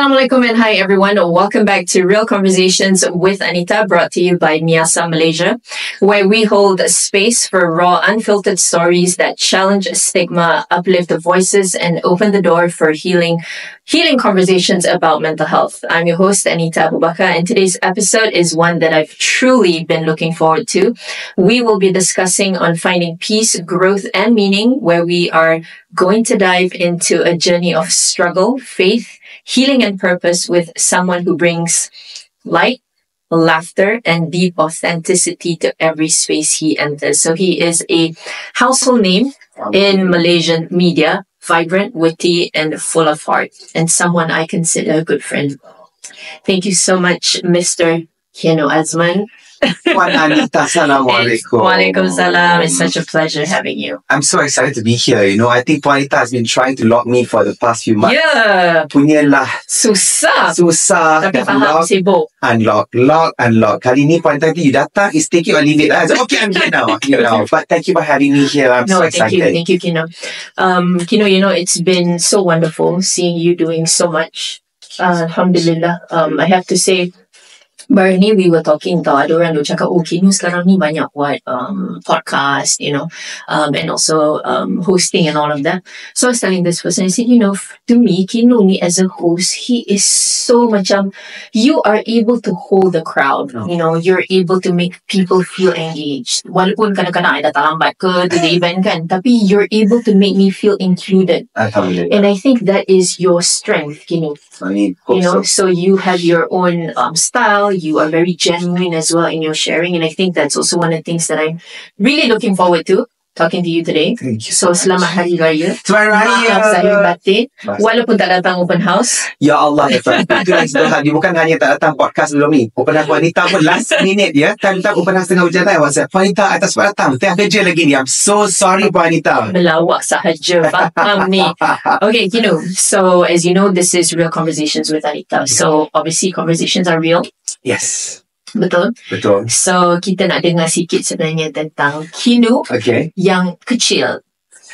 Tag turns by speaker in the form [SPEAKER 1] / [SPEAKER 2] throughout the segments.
[SPEAKER 1] Assalamualaikum and hi everyone. Welcome back to Real Conversations with Anita, brought to you by Miasa Malaysia, where we hold a space for raw, unfiltered stories that challenge stigma, uplift the voices, and open the door for healing conversations about mental health. I'm your host, Anita Abubakar, and today's episode is one that I've truly been looking forward to. We will be discussing on finding peace, growth, and meaning, where we are going to dive into a journey of struggle, faith, healing, and purpose with someone who brings light, laughter, and deep authenticity to every space he enters. So he is a household name in Malaysian media, vibrant, witty, and full of heart, and someone I consider a good friend. Thank you so much, Mr. Kieno Azman.
[SPEAKER 2] Puan Anita, Assalamualaikum.
[SPEAKER 1] Waalaikumsalam. It's such a pleasure having you.
[SPEAKER 2] I'm so excited to be here. I think Puan Anita has been trying to lock me for the past few months.
[SPEAKER 1] Yeah.
[SPEAKER 2] Punyalah.
[SPEAKER 1] Susah.
[SPEAKER 2] Tapi
[SPEAKER 1] faham, sibuk.
[SPEAKER 2] Unlock. Kali ni Puan Anita, you datang, is take it or leave it. So, okay, I'm here now. But thank you for having me here. I'm so excited.
[SPEAKER 1] Thank you, Kino. Kino, it's been so wonderful seeing you doing so much. Alhamdulillah. I have to say, baru ni we were talking tau, ada orang dia cakap, Kino sekarang ni banyak buat podcast, and also hosting and all of that. So I was telling this person, I said, to me, Kino ni as a host, he is so macam, you are able to hold the crowd. You're able to make people feel engaged. Walaupun kadang-kadang I datang lambat ke to the event kan, tapi you're able to make me feel included.
[SPEAKER 2] Alhamdulillah.
[SPEAKER 1] And I think that is your strength, Kino. So you have your own style. You are very genuine as well in your sharing, and I think that's also one of the things that I'm really looking forward to talking to you today.
[SPEAKER 2] Thank you
[SPEAKER 1] so selamat Hari Raya.
[SPEAKER 2] Selamat Raya.
[SPEAKER 1] Maaf Zahir Batin. Walaupun tak datang open house.
[SPEAKER 2] Ya Allah, itu dia bukan hanya tak datang podcast belum ni. Open house wanita pun last minute ya. Time-time open house tengah hujan saya WhatsApp. Wanita atas datang. Tengah kerja lagi ni. I'm so sorry wanita.
[SPEAKER 1] Melawak sahaja. Faham ni. Okay, so as you know, this is Real Conversations with Anita. So obviously conversations are real.
[SPEAKER 2] Yes.
[SPEAKER 1] Betul. So, kita nak dengar sikit sebenarnya tentang Kino yang kecil.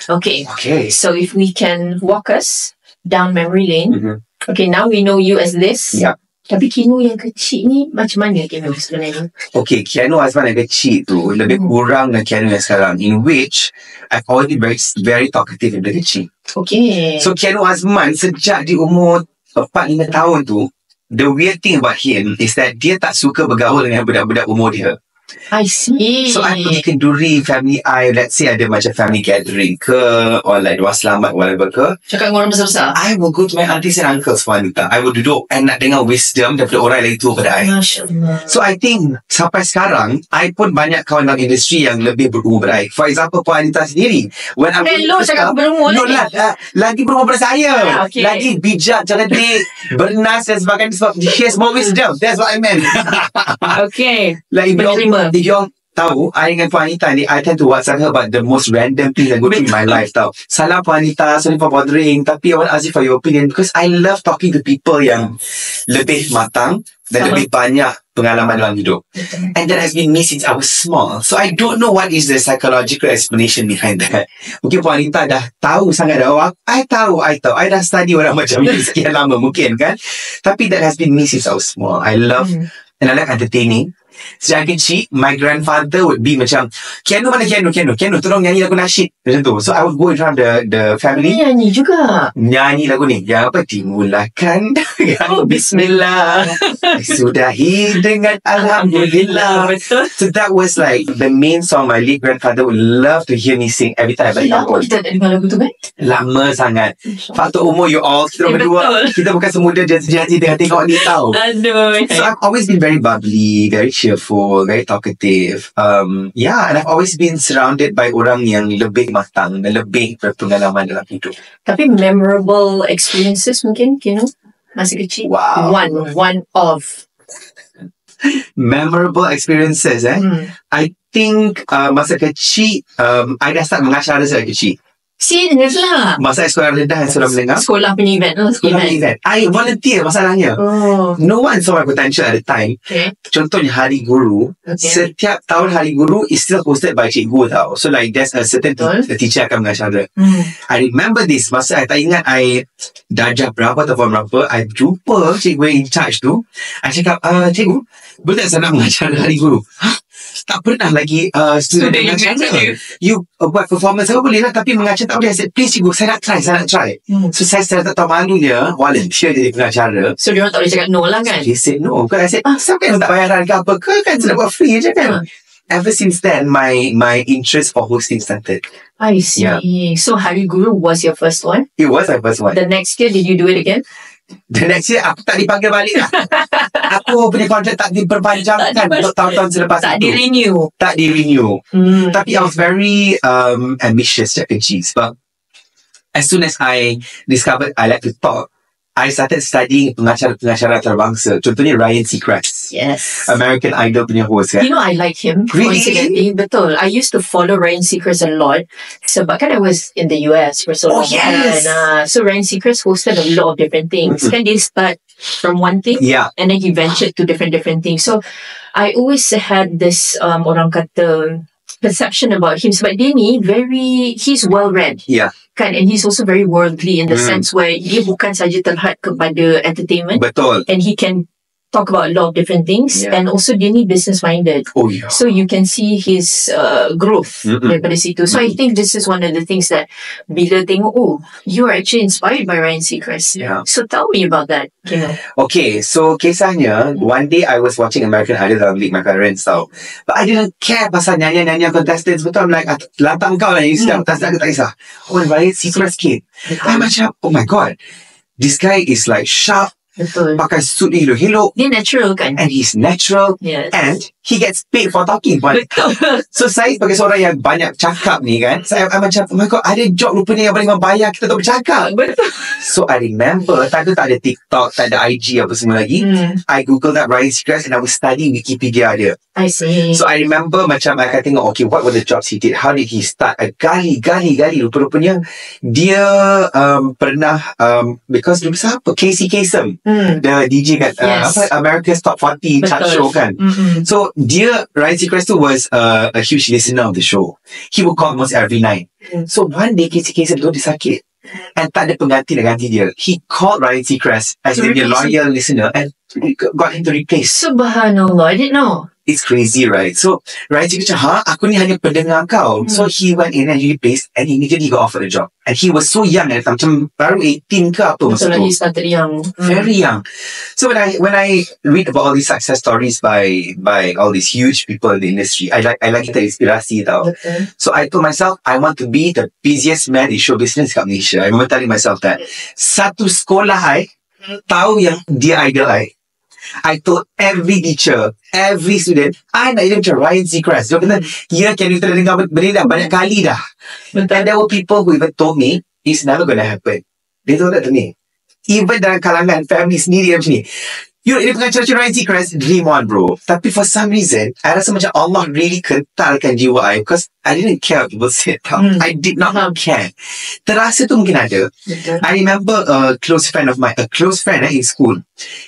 [SPEAKER 1] Okay. So, if we can walk us down memory lane. Okay, now we know you as this.
[SPEAKER 2] Yeah.
[SPEAKER 1] Tapi Kino yang kecil ni macam mana Kino sebenarnya?
[SPEAKER 2] Okay, Kieno Azman yang kecil tu lebih kurang dengan Kieno yang sekarang. In which, I've already been very talkative dari kecil.
[SPEAKER 1] Okay.
[SPEAKER 2] So, Kieno Azman sejak di umur 4-5 tahun tu, the weird thing about him is that dia tak suka bergaul dengan budak-budak umur dia.
[SPEAKER 1] I see.
[SPEAKER 2] So, I pergi kenduri family let's say ada macam family gathering ke, or like doa selamat, whatever ke.
[SPEAKER 1] Cakap dengan orang besar-besar?
[SPEAKER 2] I will go to my aunties and uncles, wanita. I will duduk and nak dengar wisdom daripada orang yang lagi tua pada I.
[SPEAKER 1] Masya Allah.
[SPEAKER 2] So, I think sampai sekarang, I pun banyak kawan dalam industri yang lebih berumur pada I. For example, Puan Anita sendiri. When I'm
[SPEAKER 1] cakap berumur lagi?
[SPEAKER 2] Lagi berumur pada saya.
[SPEAKER 1] Okay.
[SPEAKER 2] Lagi bijak, cerdik, bernas dan sebagainya. Sebab she has more wisdom. That's what I meant.
[SPEAKER 1] Okay.
[SPEAKER 2] Like, if you all tahu, I dengan Puan Anita ni, I tend to WhatsApp her about the most random things that go through my life tau. Salam Puan Anita, sorry for bothering. Tapi I want to ask you for your opinion because I love talking to people yang lebih matang dan lebih banyak pengalaman dalam hidup. And that has been me since I was small. So I don't know what is the psychological explanation behind that. Mungkin Puan Anita dah tahu sangat dah. I tahu. I dah study orang macam ni sekian lama mungkin kan. Tapi that has been me since I was small. I love and I like entertaining. Sejak kecil, my grandfather would be macam, Kieno, tolong nyanyi lagu nasyid. Macam tu. So, I would go in front of the family.
[SPEAKER 1] Nyanyi juga.
[SPEAKER 2] Nyanyi lagu ni. Yang apa? Dimulakan dengan Bismillah. Sudahi dengan Alhamdulillah.
[SPEAKER 1] Betul.
[SPEAKER 2] So, that was like the main song my late grandfather would love to hear me sing every time I balik kampung.
[SPEAKER 1] Kita tak dengar lagu tu kan?
[SPEAKER 2] Lama sangat. Faktor umur you all. Kita berdua. Kita bukan semuda janji dengan tengok ni tau.
[SPEAKER 1] Aduh.
[SPEAKER 2] So I've always been very bubbly, very cheerful, very talkative. And I've always been surrounded by orang yang lebih matang dan lebih berpengalaman dalam hidup.
[SPEAKER 1] Tapi memorable experiences mungkin, masa kecil?
[SPEAKER 2] Wow.
[SPEAKER 1] One of.
[SPEAKER 2] Memorable experiences, I think masa kecil, I dah start mengasyara sejak kecil.
[SPEAKER 1] Serius lah.
[SPEAKER 2] Masa sekolah rendah dan sekolah menengah.
[SPEAKER 1] Sekolah punya event lah.
[SPEAKER 2] Sekolah event. I volunteer masalahnya.
[SPEAKER 1] Oh.
[SPEAKER 2] No one saw my potential at the time.
[SPEAKER 1] Okay.
[SPEAKER 2] Contohnya Hari Guru.
[SPEAKER 1] Okay.
[SPEAKER 2] Setiap tahun Hari Guru is still hosted by cikgu tau. So like there's a certain teacher akan mengacara. I remember this. Masa I tak ingat I darjah berapa atau form berapa. I jumpa cikgu yang in charge tu. I cakap, cikgu, boleh tak saya nak mengacara Hari Guru? Hah? Tak pernah lagi student mengacara. You buat performance apa boleh lah, tapi mengacara tak boleh. I said, please cikgu, saya nak try. So saya tak tahu malunya volunteer jadi pengacara.
[SPEAKER 1] So diorang tak boleh cakap no lah kan?
[SPEAKER 2] They said no. Because I said, siapa kan tak bayaran ke apa ke, kan saya nak buat free je kan. Ever since then, my interest for hosting started.
[SPEAKER 1] I see.
[SPEAKER 2] Yeah.
[SPEAKER 1] So Hari Guru was your first one?
[SPEAKER 2] It was my first one.
[SPEAKER 1] The next year, did you do it again?
[SPEAKER 2] The next year, aku tak dipanggil balik lah. Aku punya kontrak tak diperpanjangkan untuk tahun-tahun selepas
[SPEAKER 1] tak
[SPEAKER 2] itu. Tak di-renew. Tapi I was very ambitious, Jack and Cheese. But as soon as I discovered I like to talk, I started studying pengacara-pengacara terbangsa. Contohnya Ryan Seacrest.
[SPEAKER 1] Yes.
[SPEAKER 2] American Idol punya host kan.
[SPEAKER 1] You know, I like him.
[SPEAKER 2] Really?
[SPEAKER 1] Coincidentally. Betul. I used to follow Ryan Seacrest a lot. Sebab kan I was in the US for so long.
[SPEAKER 2] Oh, yes.
[SPEAKER 1] And, so Ryan Seacrest hosted a lot of different things. Kan dia start from one thing.
[SPEAKER 2] Yeah.
[SPEAKER 1] And then he ventured to different things. So, I always had this, orang kata, perception about him. Sebab dia ni he's well-read.
[SPEAKER 2] Yeah.
[SPEAKER 1] Kan, and he's also very worldly in the sense where dia bukan saja terhad kepada entertainment.
[SPEAKER 2] Betul.
[SPEAKER 1] And he can talk about a lot of different things.
[SPEAKER 2] Yeah.
[SPEAKER 1] And also dia ni business-minded.
[SPEAKER 2] Oh, yeah.
[SPEAKER 1] So you can see his growth daripada situ. So I think this is one of the things that bila tengok, you are actually inspired by Ryan Seacrest.
[SPEAKER 2] Yeah.
[SPEAKER 1] So tell me about that. You know.
[SPEAKER 2] Okay, so kisahnya, one day I was watching American Idol dalam bilik my parents tau. But I didn't care pasal nyanyian contestants. Betul, I'm like, lantang kau lah, you sedang contestant, aku tak kisah. Oh, Ryan Seacrest kid. I'm macam, oh my god, this guy is like sharp,
[SPEAKER 1] Betul.
[SPEAKER 2] pakai suit ni hello.
[SPEAKER 1] Dia natural kan?
[SPEAKER 2] And he's natural.
[SPEAKER 1] Yes.
[SPEAKER 2] And he gets paid for talking.
[SPEAKER 1] Betul.
[SPEAKER 2] So saya sebagai seorang yang banyak cakap ni kan, saya macam, oh my god, ada job rupanya yang boleh membayar kita untuk bercakap.
[SPEAKER 1] Betul.
[SPEAKER 2] So I remember, tak ada TikTok, tak ada IG apa semua lagi. I googled that Ryan Seacrest and I was studying Wikipedia dia.
[SPEAKER 1] I see.
[SPEAKER 2] So I remember macam I akan tengok, okay, what were the jobs he did? How did he start? Gali. Rupa-rupanya dia pernah, because dulu siapa? Casey Kasem. The DJ kat America's Top 40 chart show kan. So Ryan Seacrest was a huge listener of the show. He would call almost every night. So one day Casey Kasem tu dia sakit. And tak ada pengganti nak ganti dia. He called Ryan Seacrest as a loyal listener and got him to replace.
[SPEAKER 1] Subhanallah, I didn't know.
[SPEAKER 2] It's crazy, right? So Ryan Seacrest cakap, aku ni hanya pendengar kau. So he went in and he replaced and immediately got offered a job. And he was so young at the time, macam baru 18 ke apa masa tu.
[SPEAKER 1] He started young.
[SPEAKER 2] Very young. So when I read about all these success stories by all these huge people in the industry, I like kita inspirasi tau.
[SPEAKER 1] Betul.
[SPEAKER 2] So I told myself, I want to be the busiest man in show business kat Malaysia. I remember telling myself that. Satu sekolah tahu yang dia idol I told every teacher, every student, I nak jadi macam Ryan Seacrest. Dia kata, can you dengar benda dah banyak kali dah. And there were people who even told me, it's never going to happen. They told that to me. Even dalam kalangan family sendiri macam ni. You know, pengacara Ryan Seacrest, dream on bro. Tapi for some reason, I rasa macam Allah really kentalkan jiwa I because I didn't care what people said. I did not care. Terasa tu mungkin ada. I remember a close friend in school.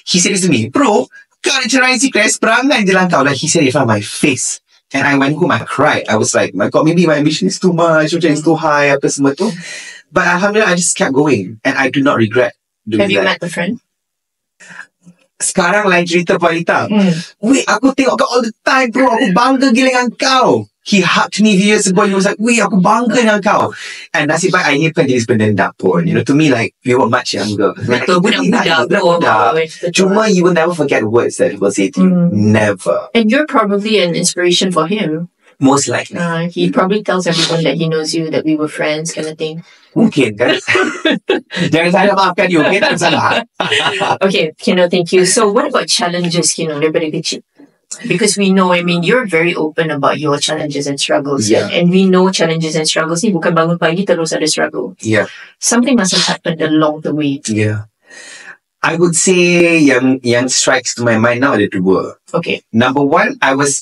[SPEAKER 2] He said this to me, bro, kau nak Ryan Seacrest, perangai je lah kau. Like he said in front of my face. And I went home, I cried. I was like, my God, maybe my ambition is too much, it's too high, apa semua tu. But alhamdulillah, I just kept going. And I do not regret doing that.
[SPEAKER 1] Have you met the friend?
[SPEAKER 2] Sekarang lain cerita Puanita. Wait, aku tengok kau all the time bro. Aku bangga gila dengan kau. He hugged me years ago. He was like, wait, aku bangga dengan kau. And nasib baik I bukan jadi penendap pun. You know, to me like, we were much younger.
[SPEAKER 1] Betul, budak-budak.
[SPEAKER 2] Cuma you will never forget words that people say to you. Never.
[SPEAKER 1] And you're probably an inspiration for him.
[SPEAKER 2] Most likely.
[SPEAKER 1] He probably tells everyone that he knows you, that we were friends, kind of thing.
[SPEAKER 2] Mungkin kan. Jangan salah maafkan you. Okay, tak salah.
[SPEAKER 1] Okay, thank you. So what about challenges, daripada kecil? Because we know, you're very open about your challenges and struggles.
[SPEAKER 2] Yeah.
[SPEAKER 1] And we know challenges and struggles ni bukan bangun pagi terus ada struggle.
[SPEAKER 2] Yeah. Something
[SPEAKER 1] must have happened along the way.
[SPEAKER 2] Yeah. I would say yang strikes to my mind now ada dua.
[SPEAKER 1] Okay.
[SPEAKER 2] Number one, I was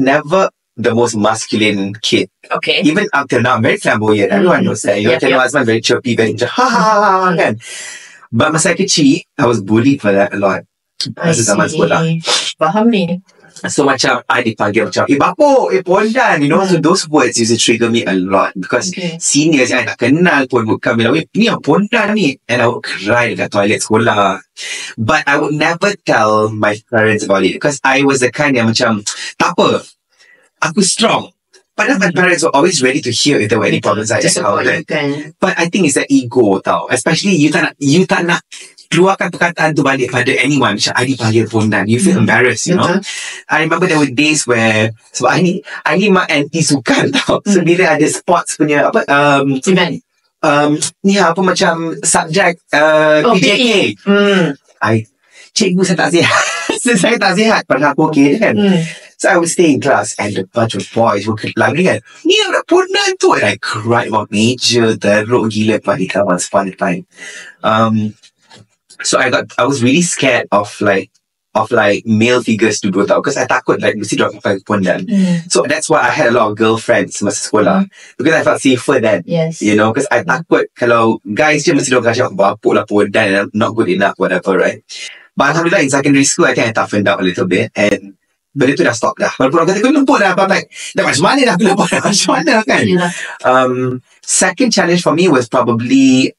[SPEAKER 2] never the most masculine kid.
[SPEAKER 1] Okay.
[SPEAKER 2] Even up till now, I'm very flamboyant. Everyone knows that. You know, my husband very chirpy, very ha ha ha kan. But masa kecil, I was bullied for that a lot. Masa zaman sekolah.
[SPEAKER 1] Faham ni.
[SPEAKER 2] So macam I dipanggil macam bapuk, pondan, you know. So those words used to trigger me a lot because seniors yang I tak kenal pun would come and ni yang pondan ni, and I would cry dekat toilet sekolah. But I would never tell my parents about it because I was the kind yang macam tak apa, aku strong. But my parents were always ready to hear if there were any problems I had. But I think it's the ego tau. Especially you tak nak keluarkan perkataan tu balik pada anyone. Macam I dipanggil pondan. You feel embarrassed, you know. I remember there were days where sebab I ni mak anti sukan tau. So bila ada sports punya
[SPEAKER 1] event.
[SPEAKER 2] Ni apa macam subjek PJK. Cikgu saya tak sihat. Saya tak sihat. Padahal aku okay kan. So I would stay in class and a bunch of boys would lari kan, ni ada pondan tu, and I cried about major teruk gila pada once upon a time. So I was really scared of male figures to do tau, because I takut like mesti diorang pakai pondan. So that's why I had a lot of girlfriends masa sekolah, because I felt safer then. You know, because I takut kalau guys je mesti diorang kasi aku bapuk lah pondan and I'm not good enough, whatever, right? But alhamdulillah in secondary school I think I toughened up a little bit, and benda tu dah stop dah. Walaupun orang kata aku lemput dah, but like, dah macam mana dah aku lemput dah, macam mana kan? Second challenge for me was probably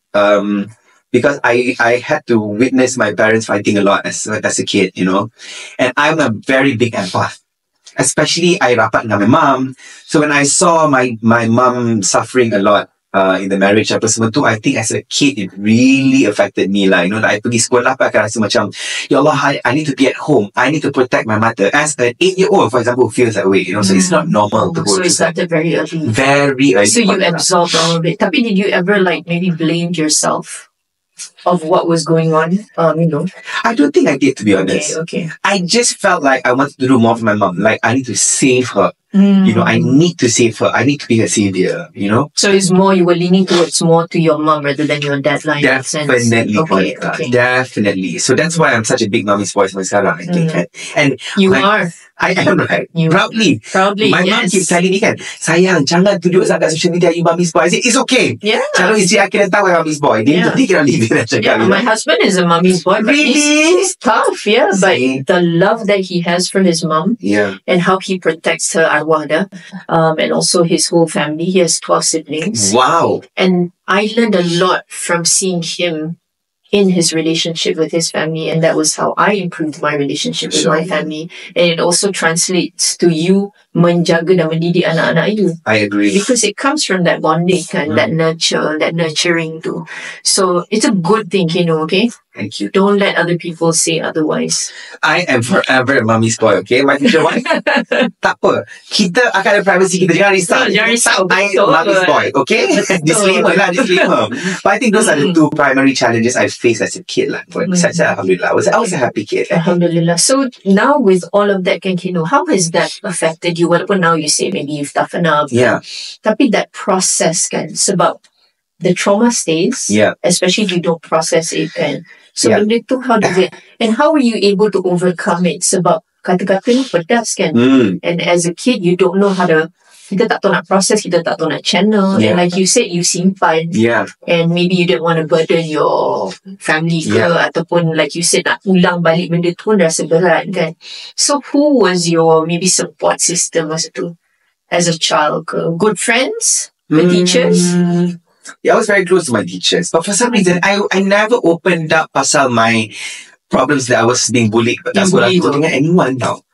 [SPEAKER 2] because I had to witness my parents fighting a lot as a kid, you know. And I'm a very big empath. Especially I rapat dengan my mom. So when I saw my mom suffering a lot in the marriage apa semua tu, I think as a kid it really affected me lah, you know. Like I pergi sekolah I akan rasa macam, ya Allah, I need to be at home, I need to protect my mother. As an 8-year-old, for example, feels that way, you know. So it's not normal to go.
[SPEAKER 1] So it started very early.
[SPEAKER 2] Very early.
[SPEAKER 1] So you absorbed all of it. Tapi did you ever like maybe blamed yourself of what was going on? You know,
[SPEAKER 2] I don't think I did, to be honest.
[SPEAKER 1] Okay.
[SPEAKER 2] I just felt like I wanted to do more for my mom. Like I need to save her. You know, I need to save her. I need to be her savior, you know.
[SPEAKER 1] So it's more, you were leaning towards more to your mom rather than your dad line.
[SPEAKER 2] Definitely. Okay. Definitely. So that's why I'm such a big mommy's boy sekarang, I think. And
[SPEAKER 1] you are.
[SPEAKER 2] I am, right? Proudly. My mom keeps telling me kan, sayang, jangan tunjuk sangat social media you mommy's boy. I say, it's okay.
[SPEAKER 1] Yeah.
[SPEAKER 2] Kalau isteri I kena tahu mommy's boy. Dia kena leave it.
[SPEAKER 1] My husband is a mommy's boy.
[SPEAKER 2] Really?
[SPEAKER 1] He's tough, yeah. But the love that he has for his mom, and how he protects her arwah, and also his whole family. He has 12 siblings.
[SPEAKER 2] Wow.
[SPEAKER 1] And I learned a lot from seeing him in his relationship with his family, and that was how I improved my relationship with my family. And it also translates to you menjaga dan mendidik anak-anak you.
[SPEAKER 2] I agree.
[SPEAKER 1] Because it comes from that bonding and that nurture, that nurturing too. So it's a good thing, you know, okay?
[SPEAKER 2] Thank you.
[SPEAKER 1] Don't let other people say otherwise.
[SPEAKER 2] I am forever a mommy's boy, okay? My future wife. Tak apa. Kita akan ada privacy kita. Jangan risau. I am mommy's boy, okay? Disclaimer. But I think those are the two primary challenges I faced as a kid. Alhamdulillah. I was a happy kid.
[SPEAKER 1] Alhamdulillah. So now with all of that, can you know, how has that affected you? Well, now you say maybe you've toughened up.
[SPEAKER 2] Yeah.
[SPEAKER 1] Tapi that process kan, sebab the trauma stays, especially if you don't process it kan. So benda tu, how does it, and how are you able to overcome it? Sebab kata-kata ni pedas kan. And as a kid, you don't know how to, kita tak tahu nak process, kita tak tahu nak channel. And like you said, you simpan. And maybe you didn't want to burden your family ke, ataupun like you said, nak ulang balik benda tu pun rasa berat kan. So who was your maybe support system masa tu as a child ke? Good friends? The teachers?
[SPEAKER 2] Yeah, I was very close to my teachers. But for some reason, I never opened up pasal my problems that I was being bullied. But that's what I'm doing at anyone now.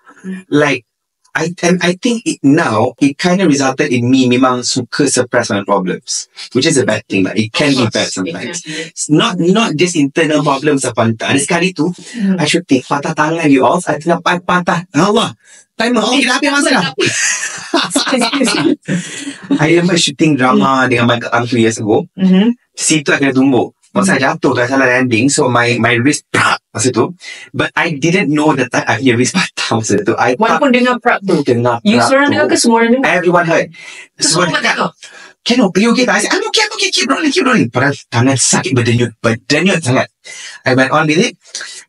[SPEAKER 2] Like, I think now, it kind of resulted in me memang suka suppress my problems. Which is a bad thing. Like, it can be bad sometimes. It's not just internal problems apa entah. Ada sekali tu, I should take patah tangan you all. I tengah patah. Allah. Timer. Okay, dah habis masa dah. I remember shooting drama dengan my aunt 2 years ago. Situ I kena tumbuk. Masa I jatuh, tak salah landing. So my wrist masa tu. But I didn't know that I punya wrist patah masa tu.
[SPEAKER 1] Walaupun dengar prak tu. You seorang dengar ke semua orang dengar?
[SPEAKER 2] Everyone heard. Semua dengar. Cannot, you okay? I said, I'm okay, keep rolling. Padahal tangan sakit berdenyut sangat. I went on with it.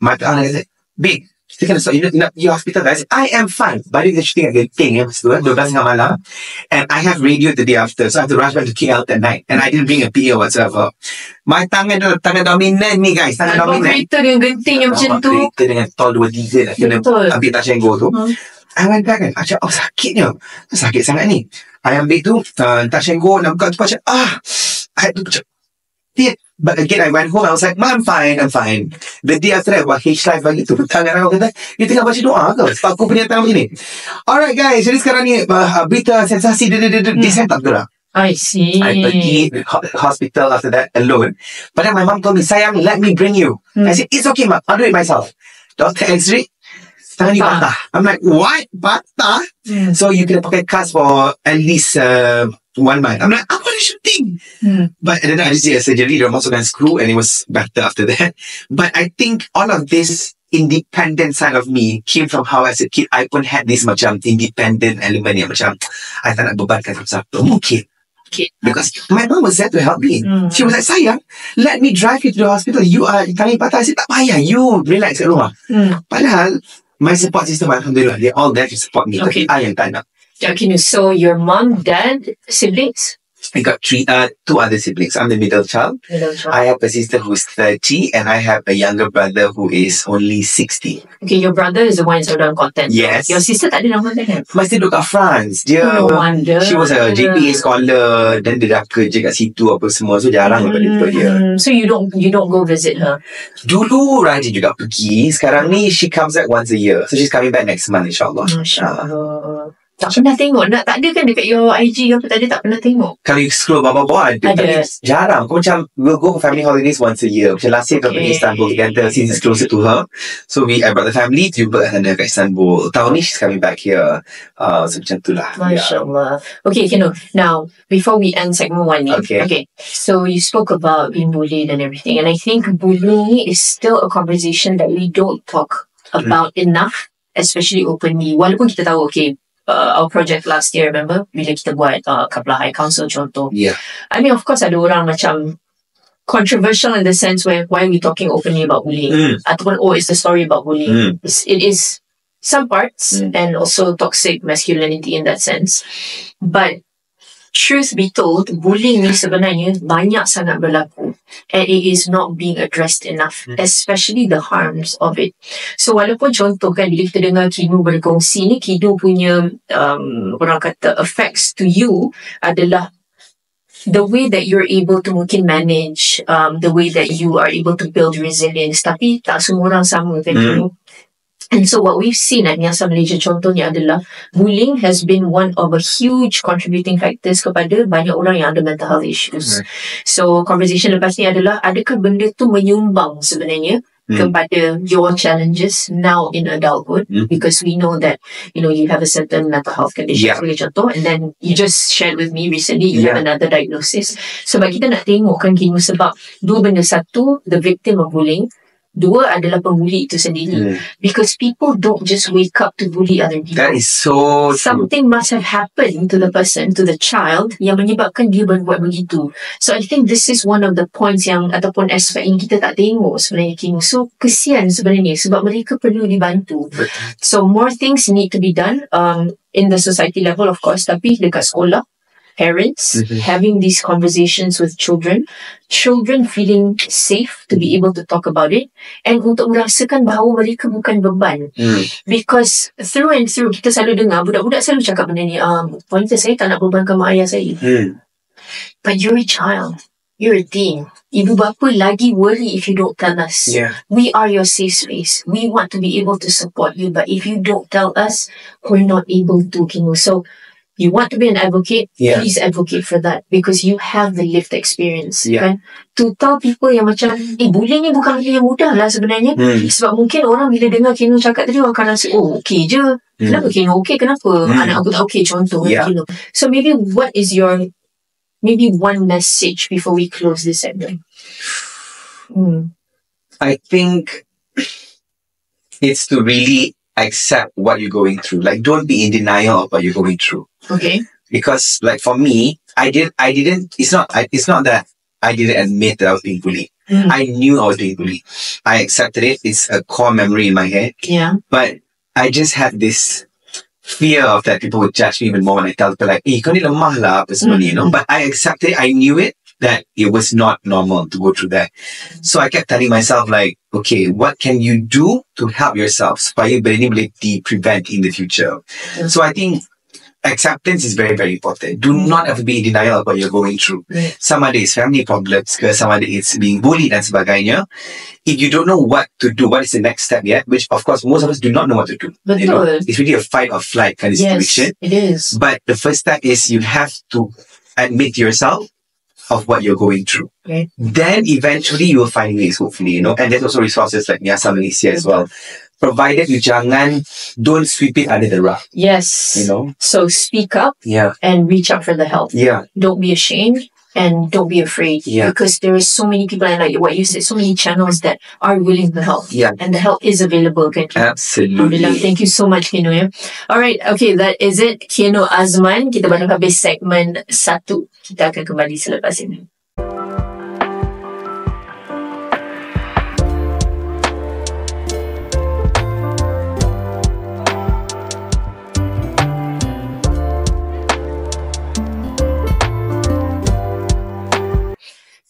[SPEAKER 2] My aunt said, babe, Kita kena stop. You hospital guys. I am fine. Balik kita shooting at Genting 12 tengah malam. And I have radio the day after. So I have to rush back to KL that night. And I didn't bring a PA or whatsoever. My tangan dominant ni guys. Tangan dominant.
[SPEAKER 1] Kereta dengan Genting yang macam tu.
[SPEAKER 2] Kereta dengan tol 23 nak kena ambil touch and go tu. I went back kan. Macam, sakitnya. Sakit sangat ni. I ambil tu, touch and go, nak buka tu macam, I had to macam, but again, I went home, I was like, I'm fine. The day after that, buat H-Live bagi tu, tangan aku kata, you tengah baca doa ke? Sebab aku punya tangan macam ni. Alright guys, jadi sekarang ni, berita sensasi, dia saya tak gerak.
[SPEAKER 1] I see.
[SPEAKER 2] I pergi hospital after that alone. But then my mom told me, sayang, let me bring you. I said, it's okay, ma, I'll do it myself. Doctor X-ray, tangan ni patah. I'm like, what? Patah? So you can pakai cast for at least 1 month. I'm like, I'm gonna shooting. But then I just did a surgery, they masukkan screw, and it was better after that. But I think all of this independent side of me came from how as a kid I pun had this macam independent element yang macam I tak nak bebankan siapa-siapa. Mungkin. Because my mom was there to help me. She was like, sayang, let me drive you to the hospital. You are tangan patah. I said, tak payah. You relax kat rumah. Padahal my support system, alhamdulillah, they're all there to support me. Tapi I yang tak nak.
[SPEAKER 1] Okay, so your mom, dad, siblings?
[SPEAKER 2] I got 2 other siblings. I'm the middle child. I have a sister who's 30 and I have a younger brother who is only 60.
[SPEAKER 1] Okay, your brother is the one who's dalam content.
[SPEAKER 2] Yes.
[SPEAKER 1] Your sister tak ada dalam content kan?
[SPEAKER 2] My sister duduk kat France. Dia,
[SPEAKER 1] no wonder.
[SPEAKER 2] She was a GPA scholar. Then dia dah kerja kat situ apa semua. So jarang dapat jumpa dia.
[SPEAKER 1] So you don't go visit her?
[SPEAKER 2] Dulu rajin juga pergi. Sekarang ni she comes back once a year. So she's coming back next month insyaAllah.
[SPEAKER 1] MasyaAllah. Tak pernah tengok. Tak ada kan dekat your IG ke apa tadi, tak pernah tengok.
[SPEAKER 2] Kalau you scroll bawah-bawah ada. Jarang. Kau macam we'll go for family holidays once a year. Macam last year kita pergi Istanbul together since it's closer to her. So I brought the family to sana kat Istanbul. Tahun ni she's coming back here. So macam tu lah.
[SPEAKER 1] MasyaAllah. Okay, Kino. Now, before we end segment 1 ni. Okay. So you spoke about being bullied and everything. And I think bullying is still a conversation that we don't talk about enough. Especially openly. Walaupun kita tahu, okay, our project last year, remember? Bila kita buat Kaplah High Council contoh.
[SPEAKER 2] Yeah.
[SPEAKER 1] I mean, of course, ada orang macam controversial in the sense where why are we talking openly about bullying? Ataupun, it's the story about bullying. It is some parts and also toxic masculinity in that sense. But truth be told, bullying ni sebenarnya banyak sangat berlaku. And it is not being addressed enough, especially the harms of it. So walaupun contoh kan, bila kita dengar Kino berkongsi ni, Kino punya orang kata effects to you adalah the way that you're able to mungkin manage, the way that you are able to build resilience. Tapi tak semua orang sama kan Kino. And so what we've seen at Niasa Malaysia contohnya adalah bullying has been one of a huge contributing factors kepada banyak orang yang ada mental health issues. So conversation lepas ni adalah adakah benda tu menyumbang sebenarnya kepada your challenges now in adulthood, because we know that you have a certain mental health condition sebagai contoh, and then you just shared with me recently you have another diagnosis. Sebab kita nak tengok kan Kino, sebab dua benda. Satu, the victim of bullying. Dua adalah pembuli itu sendiri. Because people don't just wake up to bully other people.
[SPEAKER 2] That is so
[SPEAKER 1] Something must have happened to the person, to the child, yang menyebabkan dia berbuat begitu. So I think this is one of the points yang ataupun aspek yang kita tak tengok sebenarnya King. So kesian sebenarnya sebab mereka perlu dibantu. So more things need to be done in the society level of course, tapi dekat sekolah, parents having these conversations with children feeling safe to be able to talk about it, and untuk merasakan bahawa mereka bukan beban. Because through and through kita selalu dengar budak-budak selalu cakap benda ni, pointer saya tak nak bebankan mak ayah saya. But you're a child, you're a teen. Ibu bapa lagi worry if you don't tell us. We are your safe space. We want to be able to support you, but if you don't tell us, we're not able to. So you want to be an advocate, please advocate for that, because you have the lived experience. Kan? To tell people yang macam, bullying ni bukan benda yang mudah lah sebenarnya. Sebab mungkin orang bila dengar Kino cakap tadi, orang akan rasa, okay je. Kenapa Kino okay? Kenapa anak aku tak okay? Contoh Kino. So maybe what is your, maybe one message before we close this segment?
[SPEAKER 2] I think it's to really accept what you're going through. Like, don't be in denial of what you're going through.
[SPEAKER 1] Okay.
[SPEAKER 2] Because, like, for me, it's not that I didn't admit that I was being bullied. I knew I was being bullied. I accepted it. It's a core memory in my head.
[SPEAKER 1] Yeah.
[SPEAKER 2] But I just had this fear of that people would judge me even more when I tell people like, kau ni lemah lah, apa semua ni, you know. But I accepted it. I knew it, that it was not normal to go through that. So I kept telling myself like, okay, what can you do to help yourself supaya benda ni boleh prevent in the future? So I think acceptance is very, very important. Do not ever be in denial of what you're going through.
[SPEAKER 1] Right.
[SPEAKER 2] Some ada it's family problems, some ada it's being bullied dan sebagainya. If you don't know what to do, what is the next step yet, which of course most of us do not know what to do. You know, it's really a fight or flight kind of situation.
[SPEAKER 1] It is.
[SPEAKER 2] But the first step is you have to admit to yourself of what you're going through.
[SPEAKER 1] Okay.
[SPEAKER 2] Then eventually you will find ways, hopefully, you know. And there's also resources like Miasa Malaysia as well. Provided you don't sweep it under the rug.
[SPEAKER 1] Yes.
[SPEAKER 2] You know?
[SPEAKER 1] So speak up and reach out for the help.
[SPEAKER 2] Yeah.
[SPEAKER 1] Don't be ashamed and don't be afraid.
[SPEAKER 2] Yeah.
[SPEAKER 1] Because there is so many people, and like what you said, so many channels that are willing to help.
[SPEAKER 2] Yeah.
[SPEAKER 1] And the help is available.
[SPEAKER 2] Absolutely.
[SPEAKER 1] Thank you so much, Kino. Yeah? Alright, okay, that is it. Kino Azman. Kita baru habis segmen 1. Kita akan kembali selepas ini.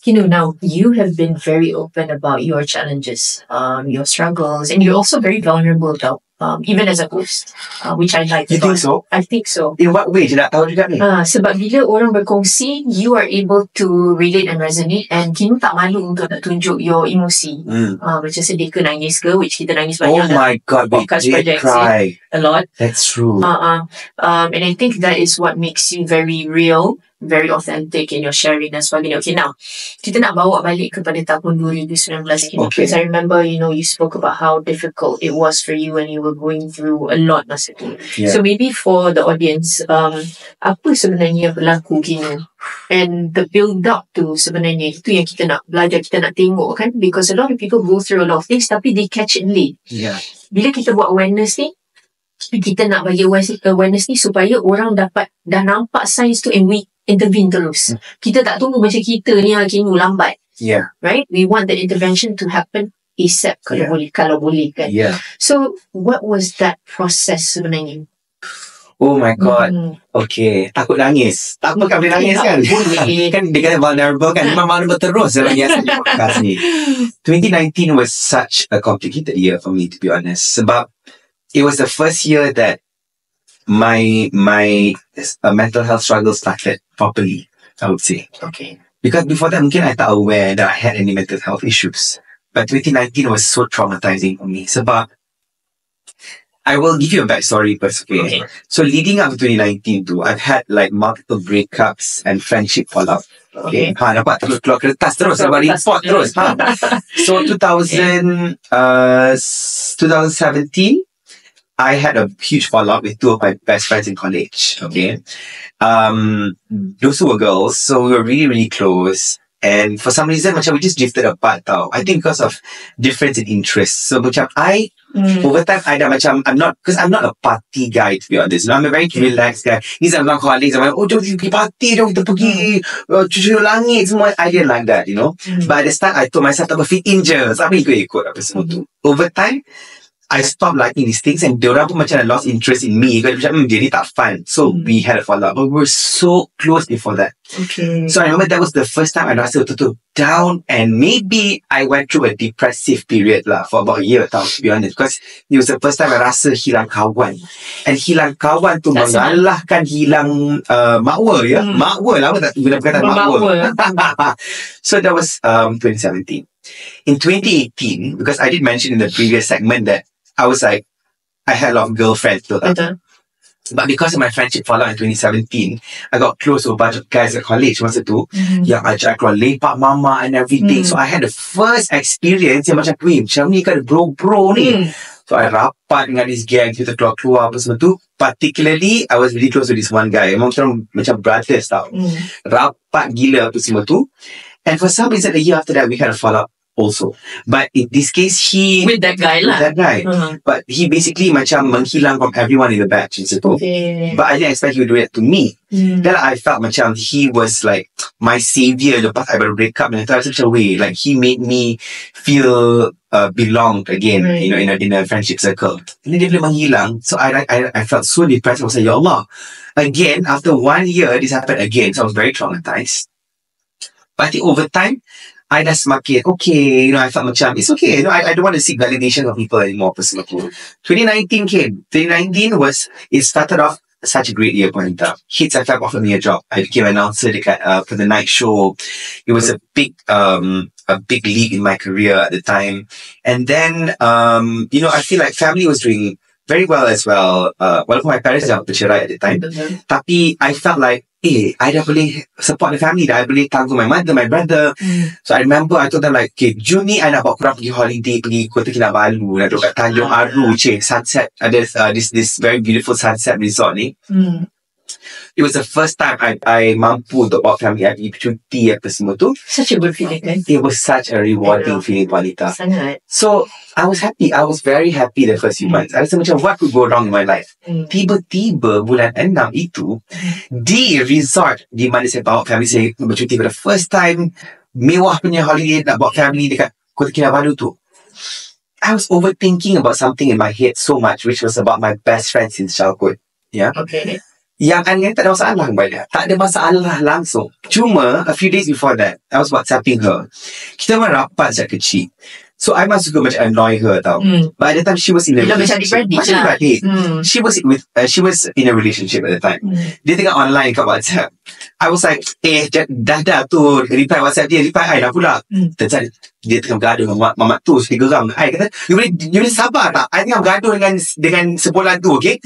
[SPEAKER 1] Kino, now you have been very open about your challenges, your struggles, and you're also very vulnerable though, even as a host, which I like.
[SPEAKER 2] You think so?
[SPEAKER 1] I think so.
[SPEAKER 2] In what way? Je nak tahu juga ni.
[SPEAKER 1] Sebab bila orang berkongsi, you are able to relate and resonate, and Kino tak malu untuk nak tunjuk your emosi. Macam sedih ke nangis ke, which kita nangis banyak.
[SPEAKER 2] Oh my God, we did cry.
[SPEAKER 1] A lot.
[SPEAKER 2] That's true.
[SPEAKER 1] And I think that is what makes you very real, very authentic in your sharing dan sebagainya. Okay, now, kita nak bawa balik kepada tahun 2019. Because I remember, you know, you spoke about how difficult it was for you when you were going through a lot masa tu.
[SPEAKER 2] Yeah.
[SPEAKER 1] So maybe for the audience, apa sebenarnya berlaku Kino? And the build up to sebenarnya, itu yang kita nak belajar, kita nak tengok kan? Because a lot of people go through a lot of things, tapi they catch it late.
[SPEAKER 2] Yeah.
[SPEAKER 1] Bila kita buat awareness ni, kita nak bagi awareness ni supaya orang dapat dah nampak signs tu and we intervene terus. Kita tak tunggu macam kita ni Kino lambat.
[SPEAKER 2] Yeah.
[SPEAKER 1] Right? We want the intervention to happen ASAP kalau boleh kan.
[SPEAKER 2] Yeah.
[SPEAKER 1] So what was that process sebenarnya?
[SPEAKER 2] Oh my God. Okay. Takut nangis. Tak apa boleh nangis kan? Kan dia kata vulnerable kan? Memang vulnerable terus dalam podcast ni. 2019 was such a complicated year for me, to be honest. Sebab it was the first year that my mental health struggle started properly, I would say.
[SPEAKER 1] Okay.
[SPEAKER 2] Because before that, mungkin I tak aware that I had any mental health issues. But 2019 was so traumatizing for me. Sebab I will give you a backstory first, okay? So leading up to 2019 too, I've had like multiple breakups and friendship fallout. Okay. Dapat terus keluar kertas terus, dapat report terus. So 2017, I had a huge fallout with 2 of my best friends in college. Okay. Those two were girls, so we were really, really close. And for some reason, macam we just drifted apart tau. I think because of difference in interests. So macam over time, I dah macam, I'm not a party guy, to be honest. I'm a very relaxed guy. He's a melancholic. I'm like, jom kita pergi party, jom kita pergi cucu langit semua. I didn't like that, you know. But at the start, I told myself, tak apa, fit in je. Sampai ikut apa semua tu. Over time, I stopped liking these things and diorang pun macam lost interest in me. Macam, dia ni tak fun. So we had a fallout. But we were so close before that.
[SPEAKER 1] Okay.
[SPEAKER 2] So I remember that was the first time I rasa betul-betul down, and maybe I went through a depressive period lah for about a year tau, to be honest. Because it was the first time I rasa hilang kawan. And hilang kawan tu mengalahkan hilang makwa ya. Makwa lah, apa tak guna perkataan makwa. So that was 2017. In 2018, because I did mention in the previous segment that I was like, I had a lot of girlfriends. But because of my friendship fallout in 2017, I got close to a bunch of guys at college masa tu yang ajak keluar lepak mama and everything. So I had the first experience yang macam, macam ni kan bro ni. So I rapat dengan this gang, kita keluar-keluar apa semua tu. Particularly, I was really close to this one guy. Memang kita macam brothers tau. Rapat gila apa semua tu. And for some reason, a year after that, we had a fallout also. But in this case,
[SPEAKER 1] with that guy lah.
[SPEAKER 2] But he basically macam menghilang from everyone in the batch.
[SPEAKER 1] Okay.
[SPEAKER 2] But I didn't expect he would do it to me. Then I felt macam he was like my savior lepas I baru break up dengan tu. I rasa macam way, like he made me feel belonged again, you know, in a friendship circle. And then dia boleh menghilang. So I felt so depressed. I was like, Ya Allah, again, after 1 year, this happened again. So I was very traumatized. But I think over time, I dah semakin, okay, you know, I felt macam, it's okay. You know, I don't want to seek validation of people anymore, personal. 2019 came. 2019 it started off such a great year, Juanita. Hits FM offered me a job. I became an announcer for the night show. It was a big leap in my career at the time. And then, you know, I feel like family was doing very well as well. Walaupun my parents dah bercerai at the time. Tapi I felt like, I dah boleh support the family dah. I boleh tanggung my mother, my brother. So I remember I told them like, okay, June ni I nak bawa korang pergi holiday, pergi Kota Kinabalu, nak duduk kat Tanjung Aru, sunset. Ada this very beautiful sunset resort ni. It was the first time I mampu untuk bawa family I pergi cuti apa semua tu.
[SPEAKER 1] Such a good feeling, kan?
[SPEAKER 2] It was such a rewarding feeling, Juanita.
[SPEAKER 1] Sangat.
[SPEAKER 2] So, I was happy. I was very happy the first few months. I rasa macam, what could go wrong in my life? Tiba-tiba bulan 6 itu, di resort di mana saya bawa family saya bercuti for the first time, mewah punya holiday, nak bawa family dekat Kota Kinabalu tu. I was overthinking about something in my head so much, which was about my best friend since childhood. Yeah.
[SPEAKER 1] Okay.
[SPEAKER 2] Yang aneh tak ada masalah kepada. Tak ada masalah langsung. Cuma, a few days before that, I was WhatsApping her. Kita memang rapat sejak kecil. So, I must suka macam annoy her tau. But at the time, she was in a relationship. Macam adik. She was in a relationship at the time. Dia tengah online kat WhatsApp. I was like, dah tu, reply WhatsApp dia, reply I dah pula. Ternyata dia tengah bergaduh dengan mamak tu, so dia geram. I kata, you boleh sabar tak? I tengah bergaduh dengan sebulan tu, okay?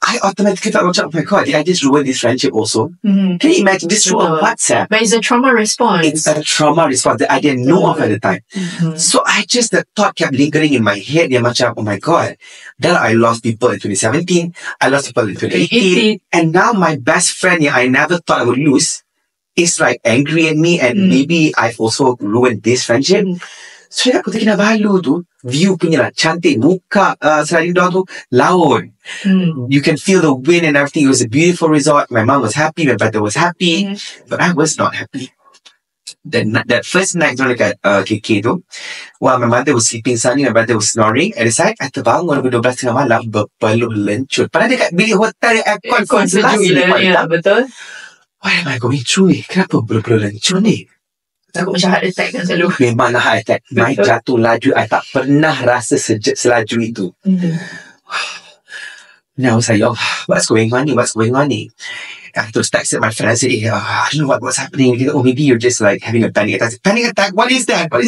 [SPEAKER 2] I automatically thought, oh my God, did I just ruin this friendship also? Can you imagine this through a WhatsApp?
[SPEAKER 1] But it's a trauma response.
[SPEAKER 2] It's a trauma response that I didn't know of at the time. So the thought kept lingering in my head. Dia macam, oh my God. Then I lost people in 2017. I lost people in 2018. And now my best friend yang I never thought I would lose is like angry at me, and maybe I've also ruined this friendship. So dekat Kota Kinabalu tu, view punya lah, cantik, buka sliding door tu, laut. You can feel the wind and everything. It was a beautiful resort. My mom was happy, my brother was happy, but I was not happy. That first night dekat KK tu, while my mother was sleeping soundly, my brother was snoring, at the side, I terbangun pukul 12 tengah malam, berpeluh lencur. Padahal dekat bilik hotel, aircon sejuk gila.
[SPEAKER 1] Ya, betul.
[SPEAKER 2] What am I going through? Kenapa berpeluh lencur ni?
[SPEAKER 1] Takut macam heart attack kan selalu.
[SPEAKER 2] Memanglah heart attack. My jatuh laju, I tak pernah rasa selaju itu. Now I was like, oh, what's going on ni? I just texted my friend. I said, I don't know what's happening. Oh, maybe you're just like having a panic attack. Panic attack? What is that? I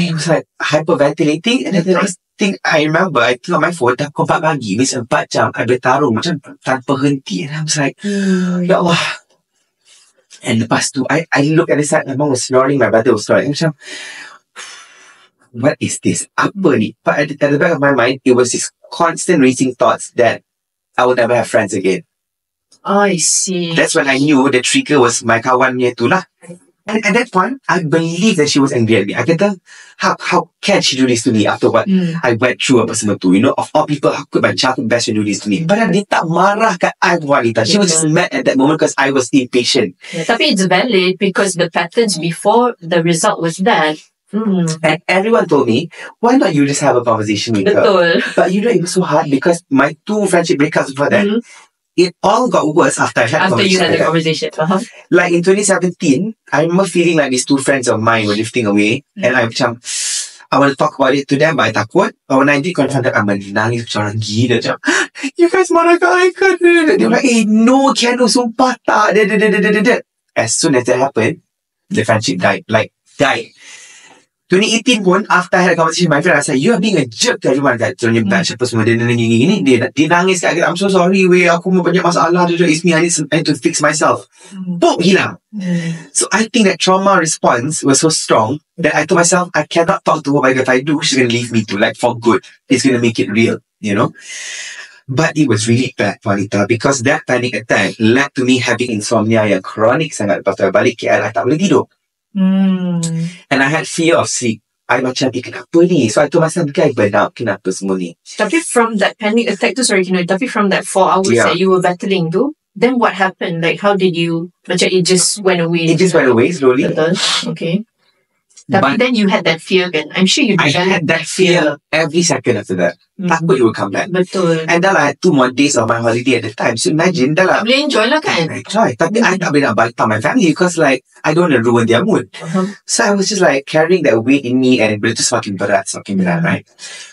[SPEAKER 2] was like hyperventilating. And then the next thing I remember, I tengok my phone, dah 4 pagi, means 4 jam, I bertarung macam tanpa henti. And I was like, Ya Allah. And lepas tu, I look at the side, my mom was snoring, my brother was snoring. Macam, what is this? Apa ni? But at the back of my mind, it was this constant racing thoughts that I will never have friends again.
[SPEAKER 1] I see.
[SPEAKER 2] That's when I knew the trigger was my kawan punya tu lah. And at that point, I believed that she was angry at me. I kata, how can she do this to me after what I went through apa semua tu? You know, of all people, how could my childhood best friend do this to me? But dia tak marah kat I, Juanita. She was just mad at that moment because I was impatient.
[SPEAKER 1] Tapi it's valid because the patterns before the result was that.
[SPEAKER 2] And everyone told me, why not you just have a conversation with her? But you know, it was so hard because my 2 friendship breakups before that, it all got worse after
[SPEAKER 1] you had the conversation.
[SPEAKER 2] Like in 2017, I remember feeling like these 2 friends of mine were drifting away. And I want to talk about it to them, but I takut. But when I did confront them, I'm menangis macam orang gila. Macam, you guys marah kat I kan? They were like, no, Keanu, sumpah tak. As soon as that happened, the friendship died. 2018 pun, after I had a conversation with my friend, I said, you are being a jerk to everyone kat turun batch apa semua. Dia nangis kat I'm so sorry, aku banyak masalah. It's me, I need to fix myself. Boom, hilang. So I think that trauma response was so strong that I told myself, I cannot talk to her, but if I do, she's going to leave me too, like for good. It's going to make it real, you know. But it was really bad, Juanita, because that panic attack led to me having insomnia yang chronic sangat. Lepas tu balik KL, I tak boleh tidur. And I had fear of sleep. I macam, kenapa ni? So I told myself, I burn out. Kenapa semua ni?
[SPEAKER 1] Tapi from that panic attack tu, sorry, tapi from that 4 hours that you were battling tu, Then what happened? Like, how did you... Macam it just went away?
[SPEAKER 2] It just went away slowly.
[SPEAKER 1] Betul. Okay. But then you had that fear kan? I'm sure you
[SPEAKER 2] I
[SPEAKER 1] developed
[SPEAKER 2] had that fear every second after that. Takut it will come back.
[SPEAKER 1] Betul.
[SPEAKER 2] And then I had 2 more days of my holiday at the time. So imagine, dah lah.
[SPEAKER 1] Tak boleh enjoy lah kan?
[SPEAKER 2] I enjoy. Tapi I tak boleh nak balik my family because like, I don't want to ruin their mood. So I was just like carrying that weight in me and benda tu semakin berat, right?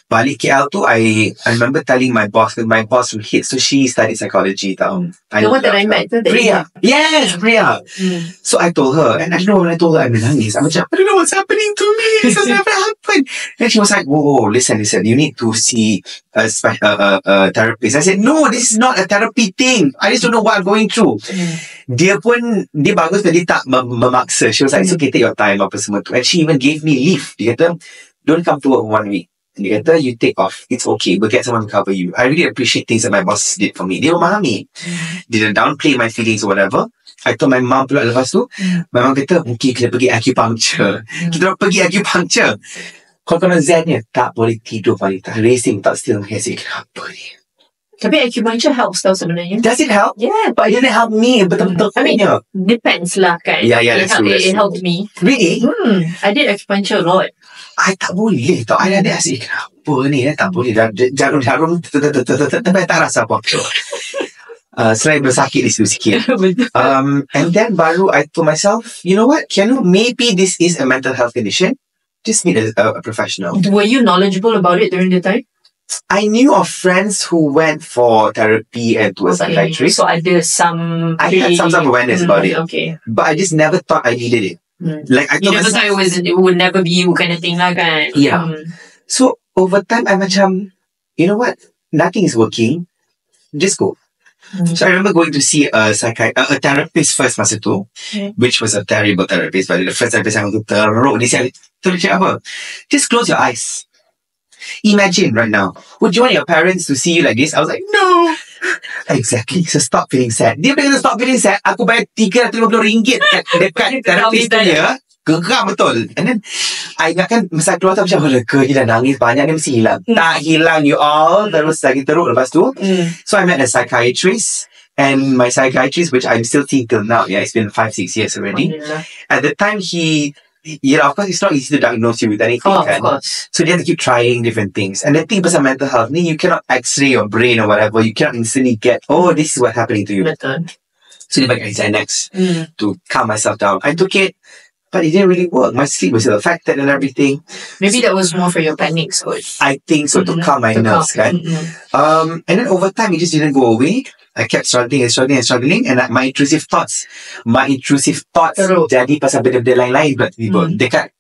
[SPEAKER 2] Balik KL tu, I remember telling my boss, because my boss from HIT, so she studied psychology tau.
[SPEAKER 1] The one that I met tu?
[SPEAKER 2] Priya. Yes, Priya. So I told her, and I don't know when I told her, I'm nangis. I'm like, I don't know what's happening to me. This has never happened. And she was like, whoa, listen, you need to see a therapist. I said, no, this is not a therapy thing. I just don't know what I'm going through. Dia bagus, dia tak memaksa. She was like, it's okay, take your time, apa semua tu. And she even gave me leave. Dia kata, don't come to work 1 week. Dia kata, you take off. It's okay. We'll get someone to cover you. I really appreciate things that my boss did for me. Dia memahami. Didn't downplay my feelings or whatever. I told my mom pula lepas tu, my mom kata, mungkin kita pergi acupuncture. Kita pergi acupuncture. Kalau kena zen ni, tak boleh tidur wanita. Racing, tak still. Saya kenapa ni?
[SPEAKER 1] Tapi acupuncture helps tau sebenarnya.
[SPEAKER 2] Does it help?
[SPEAKER 1] Yeah.
[SPEAKER 2] But it didn't help me. Betul-betul.
[SPEAKER 1] I mean, depends lah kan.
[SPEAKER 2] Yeah, that's true.
[SPEAKER 1] It helped me.
[SPEAKER 2] Really?
[SPEAKER 1] I did acupuncture a lot.
[SPEAKER 2] I tak boleh tau. I ada asyik kenapa ni tak boleh. Jarum tapi tak rasa apa-apa. Selain bersakit di situ sikit. And then baru I told myself, you know what, Keanu, maybe this is a mental health condition. Just meet a professional.
[SPEAKER 1] Were you knowledgeable about it during the time?
[SPEAKER 2] I knew of friends who went for therapy and to a psychiatrist.
[SPEAKER 1] So I had some
[SPEAKER 2] awareness about it.
[SPEAKER 1] Okay.
[SPEAKER 2] But I just never thought I needed it. Like I
[SPEAKER 1] you never thought it would never be you kind of thing lah kan?
[SPEAKER 2] Yeah. So over time I macam, you know what? Nothing is working. Just go. So I remember going to see a therapist first masa tu, which was a terrible therapist. But the first therapist yang tu teruk. Dia cakap apa? Just close your eyes. Imagine right now, would you want your parents to see you like this? I was like, no. Exactly. So stop feeling sad. Dia bila stop feeling sad, aku bayar RM350 dekat therapist dia. Geram betul. And then I ingatkan masa keluar tu macam lega gila, nangis banyak ni mesti hilang. Tak hilang you all. Terus lagi teruk lepas tu. So I met a psychiatrist. And my psychiatrist, which I'm still seeing till now, it's been 5-6 years already. At the time of course, it's not easy to diagnose you with anything.
[SPEAKER 1] Of course.
[SPEAKER 2] So they have to keep trying different things. And the thing about mental health, you cannot x-ray your brain or whatever. You cannot instantly get, this is what's happening to you. So they bagi Xanax to calm myself down. I took it, but it didn't really work. My sleep was still affected and everything.
[SPEAKER 1] Maybe that was more for your panic. So
[SPEAKER 2] I think so, to calm my nerves. And then over time, it just didn't go away. I kept struggling, and my intrusive thoughts jadi pasal benda-benda lain-lain pula tiba.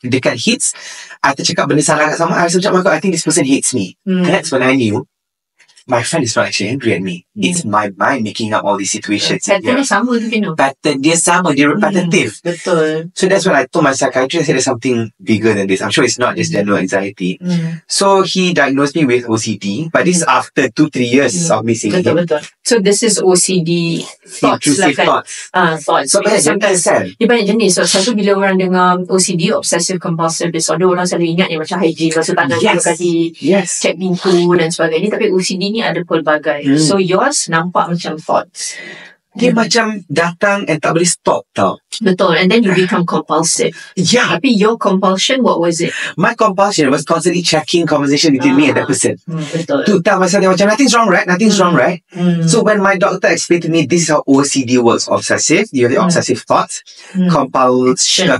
[SPEAKER 2] Dekat hits, I tercakap benda salah kat sama. I was like, oh my God, I think this person hates me. And that's when I knew my friend is not actually angry at me. It's my mind making up all these situations.
[SPEAKER 1] Pattern dia sama tu,
[SPEAKER 2] Pattern dia sama, dia repetitive.
[SPEAKER 1] Betul.
[SPEAKER 2] So that's when I told my psychiatrist, I said there's something bigger than this. I'm sure it's not just general anxiety. So he diagnosed me with OCD, but this is after 2-3 years of me seeing him.
[SPEAKER 1] Betul. So this is OCD thoughts.
[SPEAKER 2] Intrusive thoughts.
[SPEAKER 1] Thoughts.
[SPEAKER 2] So
[SPEAKER 1] dia banyak jenis. So satu bila orang dengar OCD, Obsessive Compulsive Disorder, orang selalu ingat ni macam hygiene, basuh tangan, kaki, cek pintu dan sebagainya. Tapi OCD ni ada pelbagai. So yours nampak macam thoughts.
[SPEAKER 2] Dia macam datang and tak boleh stop tau.
[SPEAKER 1] Betul. And then you become compulsive.
[SPEAKER 2] Yeah.
[SPEAKER 1] Tapi your compulsion, what was it?
[SPEAKER 2] My compulsion was constantly checking conversation between me and that person.
[SPEAKER 1] Betul.
[SPEAKER 2] To tell myself macam nothing's wrong, right? Nothing's wrong, right? So when my doctor explained to me this is how OCD works, obsessive, you have the obsessive thoughts. Compulsion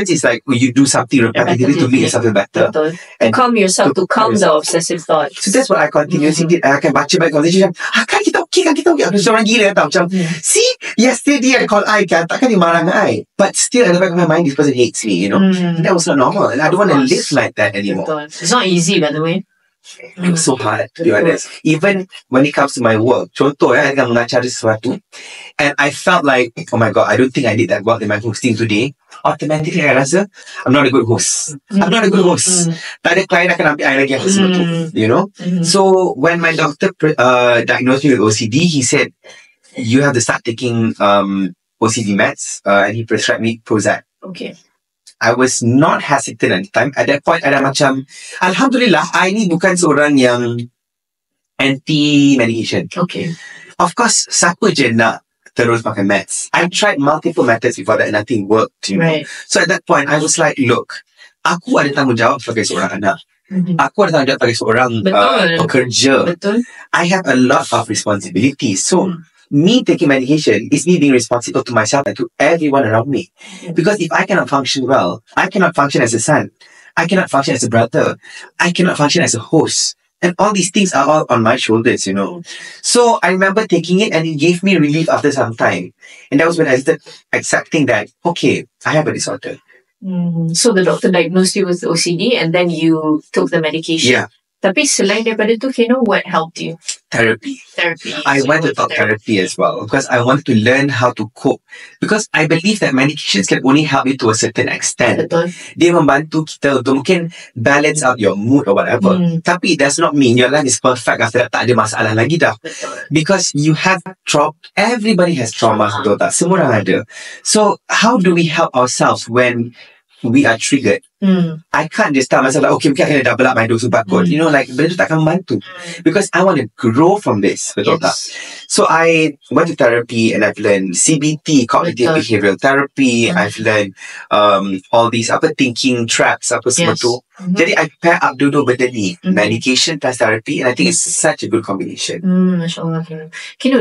[SPEAKER 2] is like you do something repetitively to make yourself feel better.
[SPEAKER 1] Betul. And calm yourself to calm the obsessive thoughts.
[SPEAKER 2] So that's what I continuously did. I akan baca baik conversation. Kan kita okay. Aku seorang gila tau. Macam, see, yesterday I call I kan. Takkan dia marah dengan I. But still at the back of my mind, this person hates me, you know. That was not normal. And I don't want to live like that anymore.
[SPEAKER 1] Betul. It's not easy, by the way.
[SPEAKER 2] It was so hard, to be honest. Even when it comes to my work, contoh I tengah mengajar sesuatu, and I felt like, oh my God, I don't think I did that well in my hosting today. Automatically I rasa I'm not a good host. Tak ada client akan ambil I lagi aku semua tu, you know. So when my doctor diagnosed me with OCD, he said you have to start taking OCD meds, and he prescribed me Prozac.
[SPEAKER 1] Okay.
[SPEAKER 2] I was not hesitant at the time. At that point, ada macam, Alhamdulillah, I ni bukan seorang yang anti-medication.
[SPEAKER 1] Okay.
[SPEAKER 2] Of course, siapa je nak terus makan meds. I tried multiple methods before that and nothing worked, you know.
[SPEAKER 1] Right.
[SPEAKER 2] So at that point, I was like, look, aku ada tanggungjawab sebagai seorang anak. Aku ada tanggungjawab sebagai seorang pekerja.
[SPEAKER 1] Betul.
[SPEAKER 2] I have a lot of responsibilities. So, me taking medication is me being responsible to myself and to everyone around me. Because if I cannot function well, I cannot function as a son. I cannot function as a brother. I cannot function as a host. And all these things are all on my shoulders, you know. So I remember taking it and it gave me relief after some time. And that was when I started accepting that, okay, I have a disorder.
[SPEAKER 1] So the doctor diagnosed you with OCD and then you took the medication.
[SPEAKER 2] Yeah.
[SPEAKER 1] Tapi selain daripada tu, what helped you?
[SPEAKER 2] Therapy.
[SPEAKER 1] Therapy.
[SPEAKER 2] I
[SPEAKER 1] So
[SPEAKER 2] went
[SPEAKER 1] you
[SPEAKER 2] to talk therapy as well because I wanted to learn how to cope. Because I believe that medications can only help you to a certain extent.
[SPEAKER 1] Betul.
[SPEAKER 2] Dia membantu kita untuk mungkin balance out your mood or whatever. Tapi it does not mean your life is perfect after that. Tak ada masalah lagi dah.
[SPEAKER 1] Betul.
[SPEAKER 2] Because you have everybody has trauma, betul tak? Semua orang ada. So, how do we help ourselves when we are triggered? I can't just tell myself like, okay, mungkin I kena double up my dose ubat kot. You know, like, benda tu takkan membantu. Because I want to grow from this, betul tak? So, I went to therapy and I've learned CBT, cognitive behavioral therapy. I've learned all these thinking traps, semua tu. Jadi, I pair up dulu benda ni, medication plus therapy, and I think it's such a good combination.
[SPEAKER 1] MashaAllah.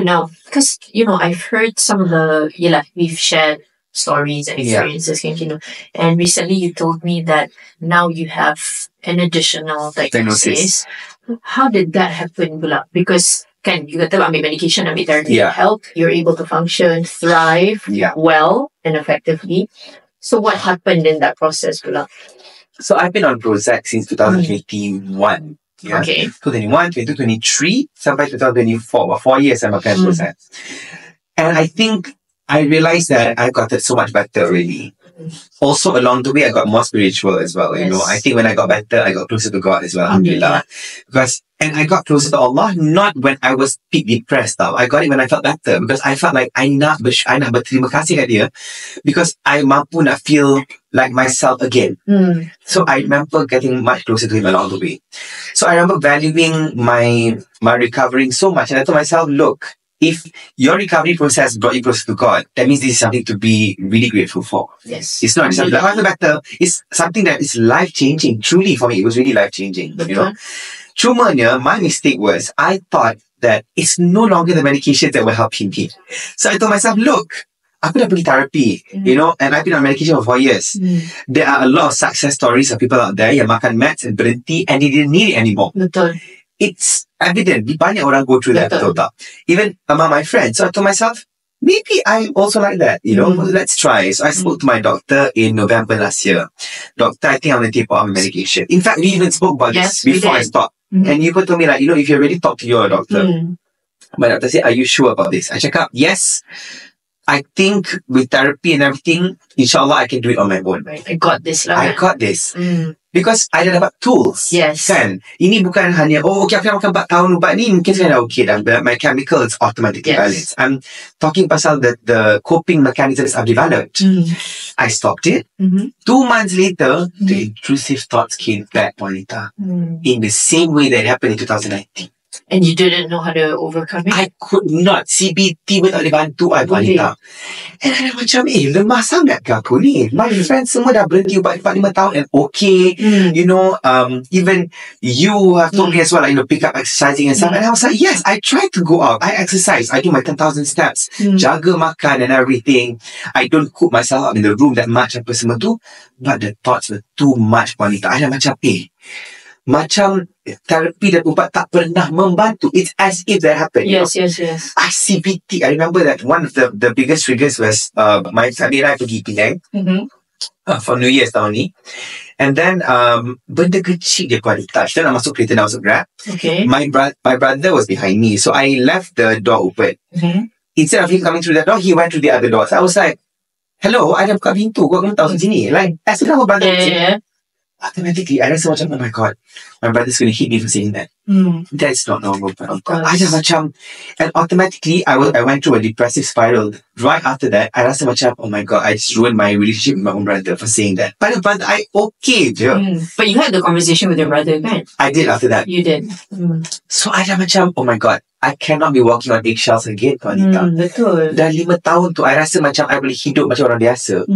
[SPEAKER 1] Now, because, I've heard some of the, we've shared stories and experiences, and recently you told me that now you have an additional diagnosis. How did that happen, pula? Because you kata ambil medication, ambil therapy, help, you're able to function, thrive well and effectively. So what happened in that process, pula?
[SPEAKER 2] So I've been on Prozac since 2021. Yeah.
[SPEAKER 1] Okay.
[SPEAKER 2] 2021, 22, 23, sampai 2024. About 4 years I'm makan Prozac. And I think I realized that I got it so much better, really. Also, along the way, I got more spiritual as well. You know, I think when I got better, I got closer to God as well. Alhamdulillah. And I got closer to Allah, not when I was peak depressed. I got it when I felt better. Because I felt like I nak berterima kasih kat dia. Because I mampu nak feel like myself again. So I remember getting much closer to him along the way. So I remember valuing my recovering so much. And I told myself, look, if your recovery process brought you closer to God, that means this is something to be really grateful for.
[SPEAKER 1] Yes.
[SPEAKER 2] It's not something like, I feel better. It's something that is life-changing. Truly, for me, it was really life-changing. You know? Cumanya, my mistake was, I thought that it's no longer the medications that were helping me. So I told myself, look, aku dah pergi therapy, you know, and I've been on medication for 4 years. There are a lot of success stories of people out there yang makan meds and berhenti and they didn't need it anymore.
[SPEAKER 1] Betul.
[SPEAKER 2] It's evident. Banyak orang go through that, betul tak? Even among my friends. So I told myself, maybe I'm also like that, you know, let's try. So I spoke to my doctor in November last year. Doctor, I think I'm going to take off my medication. In fact, we even spoke about this before I stopped. And you told me like, you know, if you already talked to your doctor, my doctor said, are you sure about this? I check up, yes. I think with therapy and everything, inshallah, I can do it on my own.
[SPEAKER 1] Right. I got this.
[SPEAKER 2] I got this. Because I dah dapat tools.
[SPEAKER 1] Yes.
[SPEAKER 2] Kan? Ini bukan hanya, okay, aku dah makan 4 tahun ubat ni, mungkin saya dah okay dah. My chemicals automatically balanced. I'm talking pasal the coping mechanisms I've developed. I stopped it. 2 months later, the intrusive thoughts came back, Wanita. In the same way that happened in 2019.
[SPEAKER 1] And you didn't know how to overcome it?
[SPEAKER 2] I could not. CBT pun tak boleh bantu I, Wanita. And I macam, lemah sangat ke aku ni? My friends semua dah berhenti ubat 4-5 tahun and okay. You know, even you have told me as well, like, you know, pick up exercising and stuff. And I was like, yes, I try to go out. I exercise. I do my 10,000 steps. Jaga makan and everything. I don't cook myself up in the room that much apa semua tu. But the thoughts were too much, Wanita. I dah macam, macam terapi dan ubat tak pernah membantu. It's as if that happened.
[SPEAKER 1] Yes.
[SPEAKER 2] CBT. I remember that one of the biggest triggers was my family and I pergi Penang for New Year's tahun ni. And then benda kecil dia Wanita. Kita nak masuk kereta, nak masuk Grab.
[SPEAKER 1] Okay.
[SPEAKER 2] My brother was behind me, so I left the door open. Instead of him coming through that door, he went through the other door. So I was like, hello, I dah buka pintu. Kau kena tahu sini. Like, as if my brother automatically, I rasa macam, oh my God, my brother's going to hit me for saying that. That's not normal.
[SPEAKER 1] Of course.
[SPEAKER 2] I dah macam, and automatically I went through a depressive spiral. Right after that, I rasa macam, oh my god, I just ruined my relationship with my own brother for saying that. But I okay je.
[SPEAKER 1] But you had the conversation with your brother, kan?
[SPEAKER 2] I did after that.
[SPEAKER 1] You did.
[SPEAKER 2] So I dah macam, oh my god, I cannot be walking on eggshells again, Anita.
[SPEAKER 1] Betul.
[SPEAKER 2] Dah 5 tahun tu, I rasa macam I boleh hidup macam orang biasa.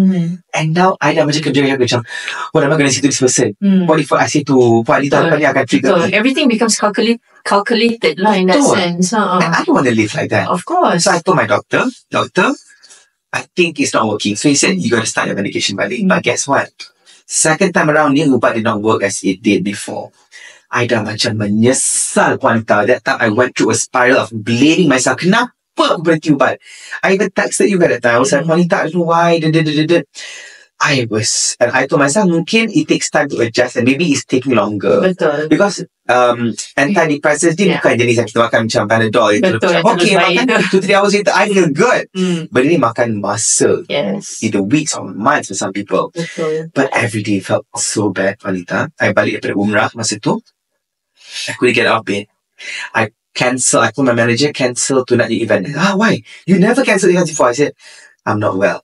[SPEAKER 2] And now, I dah macam kerja macam, what am I going to say to this person? What if I say to Pak Anita, depan ni akan trigger me?
[SPEAKER 1] Everything becomes calculated lah in that sense.
[SPEAKER 2] And I don't want to live like that.
[SPEAKER 1] Of course.
[SPEAKER 2] So I told my doctor, I think it's not working. So he said, you got to start your medication balik. But guess what? Second time around, ni ubat did not work as it did before. I dah macam menyesal, Puanita. That time I went through a spiral of blaming myself. Kenapa aku berhenti ubat? I even texted you at that time. I was like, Puanita, I don't know why. And I told myself, mungkin it takes time to adjust and maybe it's taking longer.
[SPEAKER 1] Betul.
[SPEAKER 2] Because antidepressants ni bukan jenis yang kita makan macam Panadol.
[SPEAKER 1] Betul.
[SPEAKER 2] Okay, makan 2-3 hours later, I feel good. But ini makan masa.
[SPEAKER 1] Yes.
[SPEAKER 2] Either weeks or months for some people.
[SPEAKER 1] Betul.
[SPEAKER 2] But every day felt so bad, Anita. I balik daripada umrah masa tu. I couldn't get out of bed. I told my manager, cancel tonight the event. Why? You never cancel the event before. I said, I'm not well.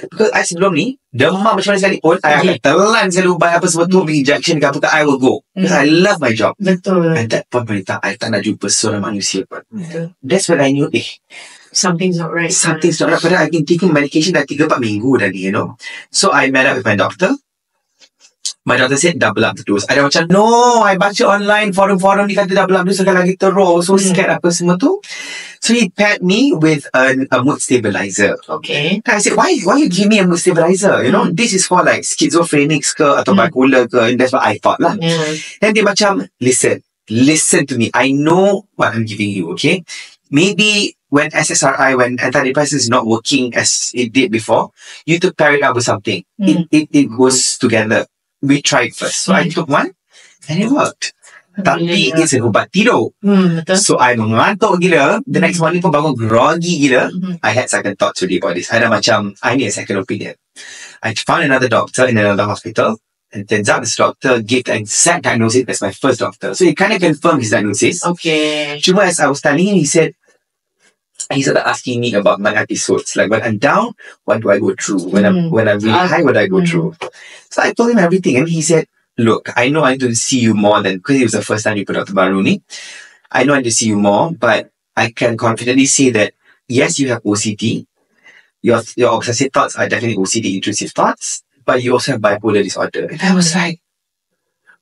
[SPEAKER 2] Because I sebelum ni, demam macam mana sekalipun, I akan telan selalu buy apa semua tu, injection ke apa ke, I will go. Because I love my job.
[SPEAKER 1] Betul.
[SPEAKER 2] At that point, I tak nak jumpa seorang manusia pun. That's when I knew,
[SPEAKER 1] something's not right.
[SPEAKER 2] Something's not right. Padahal I've been taking medication dah 3-4 minggu dah ni, you know. So I met up with my doctor. My doctor said double up the dose. I dah macam, no, I baca online, forum-forum ni kata double up dose sekali lagi teruk. So scared apa semua tu. So he paired me with a mood stabilizer.
[SPEAKER 1] Okay.
[SPEAKER 2] And I said, why you give me a mood stabilizer? You know, this is for like schizophrenics ke atau bipolar ke. And that's what I thought lah. Then dia macam, listen to me. I know what I'm giving you, okay? Maybe when SSRI, when antidepressants is not working as it did before, you to pair it up with something. It goes together. We tried first. So I took one and it worked. Tapi it's an ubat tidur.
[SPEAKER 1] Betul.
[SPEAKER 2] So I mengantuk gila. The next morning pun bangun groggy gila. I had second thoughts really about this. I dah macam, I need a second opinion. I found another doctor in another hospital. And turns out this doctor gave the exact diagnosis as my first doctor. So he kind of confirmed his diagnosis.
[SPEAKER 1] Okay.
[SPEAKER 2] Cuma as I was telling him, he started asking me about my episodes. Like when I'm down, what do I go through? When I'm really high, what do I go through? So I told him everything, and he said, look, I know I need to see you more than, because it was the first time you put Dr. Baruni. I know I need to see you more, but I can confidently say that, yes, you have OCD. Your obsessive thoughts are definitely OCD, intrusive thoughts, but you also have bipolar disorder. And I was like,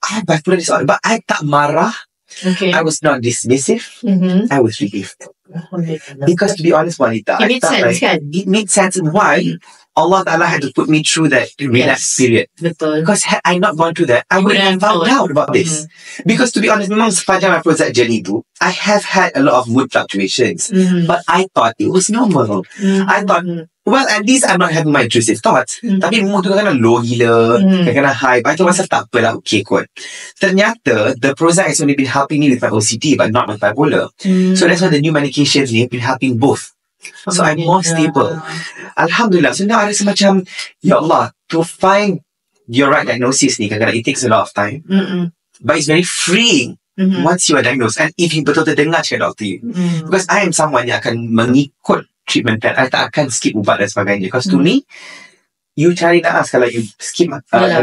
[SPEAKER 2] I have bipolar disorder, but I tak marah.
[SPEAKER 1] Okay.
[SPEAKER 2] I was not dismissive. I was relieved. Because to be honest, Juanita,
[SPEAKER 1] It made sense, kan?
[SPEAKER 2] It made sense why Allah Ta'ala had to put me through that relapse period.
[SPEAKER 1] Betul.
[SPEAKER 2] Because had I not gone through that, I would have found out about this. Because to be honest, memang sepanjang my Prozac journey tu, I have had a lot of mood fluctuations. But I thought it was normal. I thought, well, at least I'm not having my intrusive thoughts. Tapi mood tu kadang-kadang low gila, kadang-kadang high. I thought myself, tak apalah, okay kot. Ternyata, the Prozac has only been helping me with my OCD, but not with bipolar. So that's why the new medications have been helping both. So I'm more stable. Alhamdulillah. So now I rasa macam, ya Allah, to find your right diagnosis ni, kadang-kadang it takes a lot of time. But it's very freeing once you are diagnosed. And if you betul-betul dengar cakap doktor you. Because I am someone yang akan mengikut treatment plan. I tak akan skip ubat dan sebagainya. Because to me, you cari naas kalau you skip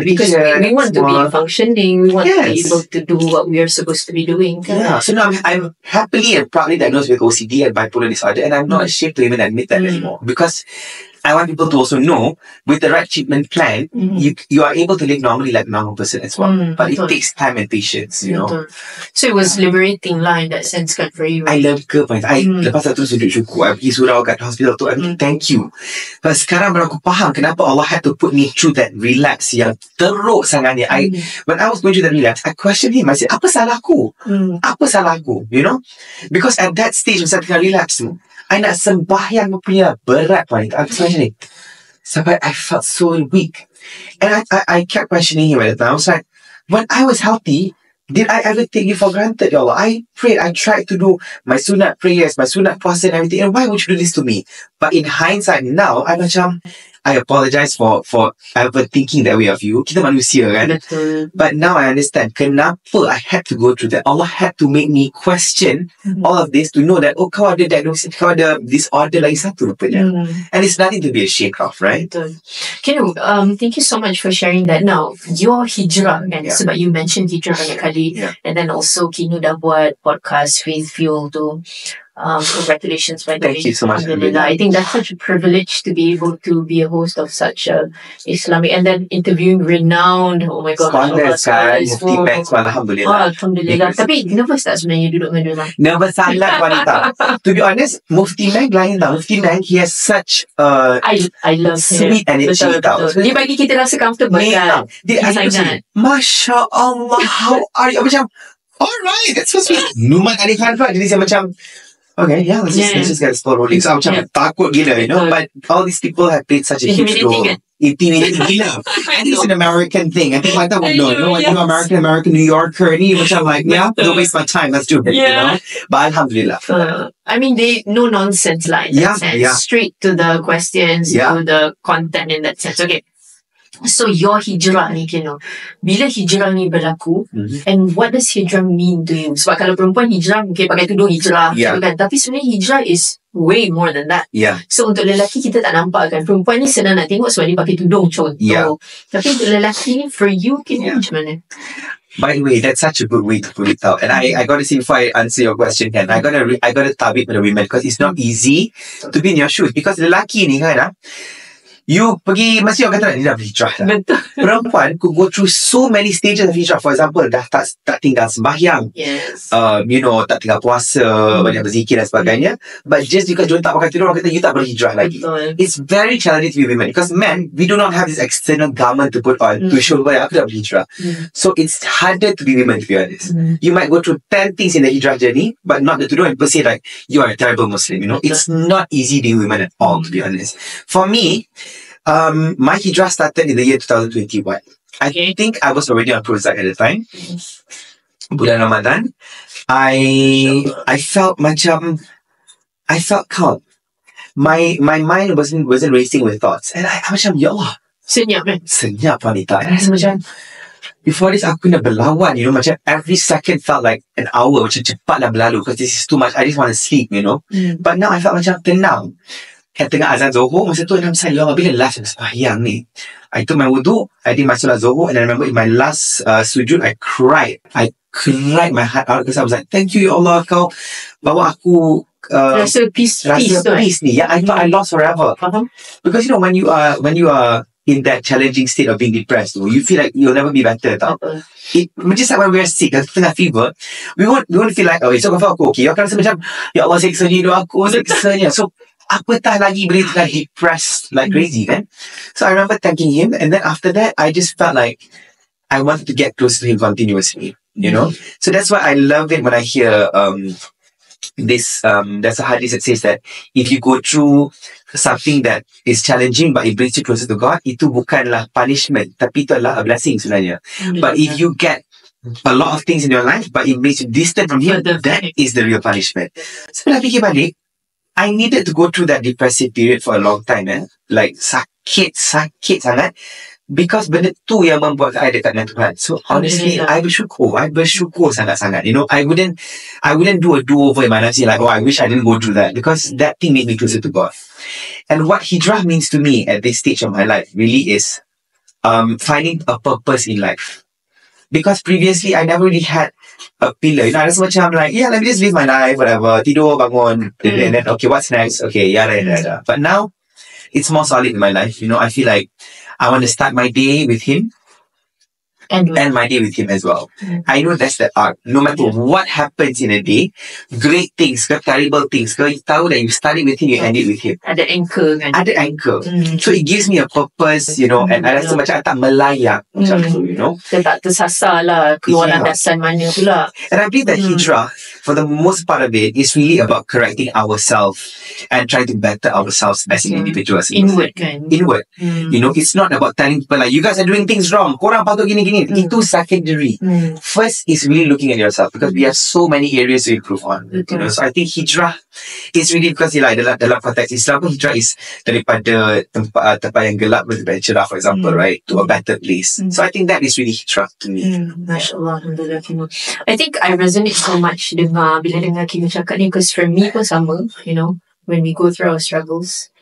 [SPEAKER 1] because we want to be functioning, we want to be
[SPEAKER 2] Yes.
[SPEAKER 1] able to do what we are supposed to be doing.
[SPEAKER 2] Yeah, so now I'm happily and proudly diagnosed with OCD and bipolar disorder, and I'm not ashamed to even admit that anymore, because I want people to also know, with the right treatment plan, you are able to live normally like a normal person as well. But it
[SPEAKER 1] betul.
[SPEAKER 2] takes time and patience, you know.
[SPEAKER 1] Betul. So it was liberating lah in that sense kan for you.
[SPEAKER 2] I love ke point. Lepas tu sujud syukur. I pergi surau kat hospital tu. I mean, thank you. But sekarang baru aku faham kenapa Allah had to put me through that relapse yang teruk sangatnya. When I was going through that relapse, I questioned him. I said, apa salahku? Apa salahku? You know? Because at that stage, masa tengah relapse tu, I nak sembahyang punya berat pun. I'm questioning. Sampai I felt so weak. And I kept questioning him at the time. I was like, when I was healthy, did I ever take you for granted, ya Allah? I prayed, I tried to do my sunat prayers, my sunat puasa and everything. And why would you do this to me? But in hindsight now, I I apologize for ever thinking that way of you. Kita manusia kan.
[SPEAKER 1] Betul.
[SPEAKER 2] But now I understand kenapa I had to go through that. Allah had to make me question all of this to know that, oh, kau ada diagnosis, kau ada disorder lagi satu rupanya. And it's nothing to be ashamed of, right?
[SPEAKER 1] Betul. Kinu, thank you so much for sharing that. Now, your hijrah kan, sebab you mentioned hijrah banyak kali, and then also Kinu dah buat podcast with Fuel tu. Congratulations, by the way.
[SPEAKER 2] Thank you so much.
[SPEAKER 1] I think that's such a privilege to be able to be a host of such a Islamic, and then interviewing renowned, oh my god,
[SPEAKER 2] scholars kan, Mufti Meng, Alhamdulillah.
[SPEAKER 1] Alhamdulillah. Tapi nervous tak sebenarnya duduk dengan dia orang?
[SPEAKER 2] Nervous sangat wanita. To be honest, Mufti Meng lain tau. Mufti Meng, he has such
[SPEAKER 1] I love
[SPEAKER 2] sweet energy tau.
[SPEAKER 1] Dia bagi kita rasa comfortable kan?
[SPEAKER 2] Dia sangat. Masya Allah, how are you? Macam, alright, that's so sweet. Numan Ali Khan pula, jadi saya macam, okay, let's just get the ball rolling. So, macam takut gila, you know. But all these people have played such a huge role. Intimidating gila. And it's an American thing. I think like that would know. You know, like, American New Yorker. Ni macam like, don't waste my time. Let's do it, you know. But Alhamdulillah.
[SPEAKER 1] I mean, they no nonsense line. Straight to the questions, to the content in that sense. Okay. So your hijrah ni, bila hijrah ni berlaku, and what does hijrah mean to you? Sebab kalau perempuan hijrah, mungkin pakai tudung hijrah, kan? Tapi sebenarnya hijrah is way more than that. So untuk lelaki kita tak nampak kan, perempuan ni senang nak tengok sebab dia pakai tudung contoh. Tapi untuk lelaki ni, for you, macam mana?
[SPEAKER 2] By the way, that's such a good way to put it out. And I got to see before I answer your question, Ken, I got to tabik with the women because it's not easy to be in your shoes. Because lelaki ni kan, you pergi masjid, orang kata nak, dia dah berhijrah dah.
[SPEAKER 1] Betul.
[SPEAKER 2] Perempuan could go through so many stages of hijrah. For example, dah tak tinggal sembahyang.
[SPEAKER 1] Yes.
[SPEAKER 2] You know, tak tinggal puasa, banyak berzikir dan sebagainya. But just because you tak pakai tudung, orang kata you tak berhijrah lagi.
[SPEAKER 1] Betul.
[SPEAKER 2] It's very challenging to be women. Because men, we do not have this external garment to put on to show why aku dah berhijrah. So it's harder to be women, to be honest. You might go through 10 things in the hijrah journey, but not the tudung, and people say like, you are a terrible Muslim, you know. It's not easy being women at all, to be honest. For me, my hijrah started in the year 2021. I think I was already on Prozac at the time. Bulan Ramadan. I felt calm. My mind wasn't racing with thoughts. And I macam, ya Allah. Senyap wanita. And I rasa macam, before this aku kena berlawan, you know, macam every second felt like an hour, macam cepatlah berlalu because this is too much. I just want to sleep, you know. But now I felt macam tenang. Kat tengah azan Zohor, masa tu dalam saya, Allah, bila last sembahyang ni? I took my wudu, I did my solat Zohor, and I remember in my last sujud, I cried. I cried my heart out because I was like, thank you, ya Allah, kau bawa aku
[SPEAKER 1] rasa peace
[SPEAKER 2] ni. I thought I lost forever. Because you know, when you are in that challenging state of being depressed, you feel like you'll never be better. Just like when we're sick, tengah fever, we won't feel like, oh, it's okay, aku okay. You akan rasa macam, ya Allah, siksa ni, aku siksanya. So apatah lagi bila tengah depressed like crazy kan. So I remember thanking him, and then after that I just felt like I wanted to get close to him continuously, you know. So that's why I love it when I hear this there's a hadith that says that if you go through something that is challenging but it brings you closer to God, itu bukanlah punishment, tapi itu adalah a blessing sebenarnya. But if you get a lot of things in your life but it makes you distant from him, that is the real punishment. So bila fikir balik, I needed to go through that depressive period for a long time, like sakit sangat, because benda tu yang membuat saya dekat dengan Tuhan. So honestly, I bersyukur sangat-sangat. You know, I wouldn't do a do-over in my life, like, oh, I wish I didn't go through that, because that thing made me closer to God. And what hijrah means to me at this stage of my life really is finding a purpose in life. Because previously, I never really had a pillar. You know, I was macam like, let me just live my life, whatever. Tidur, bangun, and then, okay, what's next? Okay, yada. But now, it's more solid in my life. You know, I feel like I want to start my day with him. And my day with him as well. I know that's the art. No matter what happens in a day, great things, terrible things, you tahu that you started with him, you ended with him.
[SPEAKER 1] Ada anchor kan?
[SPEAKER 2] Ada anchor. So it gives me a purpose, you know, and I rasa macam tak melayang macam tu, you know.
[SPEAKER 1] Dia tak tersasar lah keluar landasan mana pula.
[SPEAKER 2] And I believe that hijrah, for the most part of it, is really about correcting ourselves and trying to better ourselves as individuals.
[SPEAKER 1] Inward kan?
[SPEAKER 2] Inward. You know, it's not about telling people like, you guys are doing things wrong. Korang patut gini-gini. mean? Itu secondary. First is really looking at yourself because we have so many areas to improve on. You know, so I think hijrah is really because dalam konteks Islam pun hijrah is daripada tempat yang gelap lebih cerah, for example, right, to a better place. So I think that is really hijrah to me.
[SPEAKER 1] MasyaAllah, Alhamdulillah, Kino. I think I resonate so much bila dengar Kino cakap ni, because for me pun sama, you know, when we go through our struggles,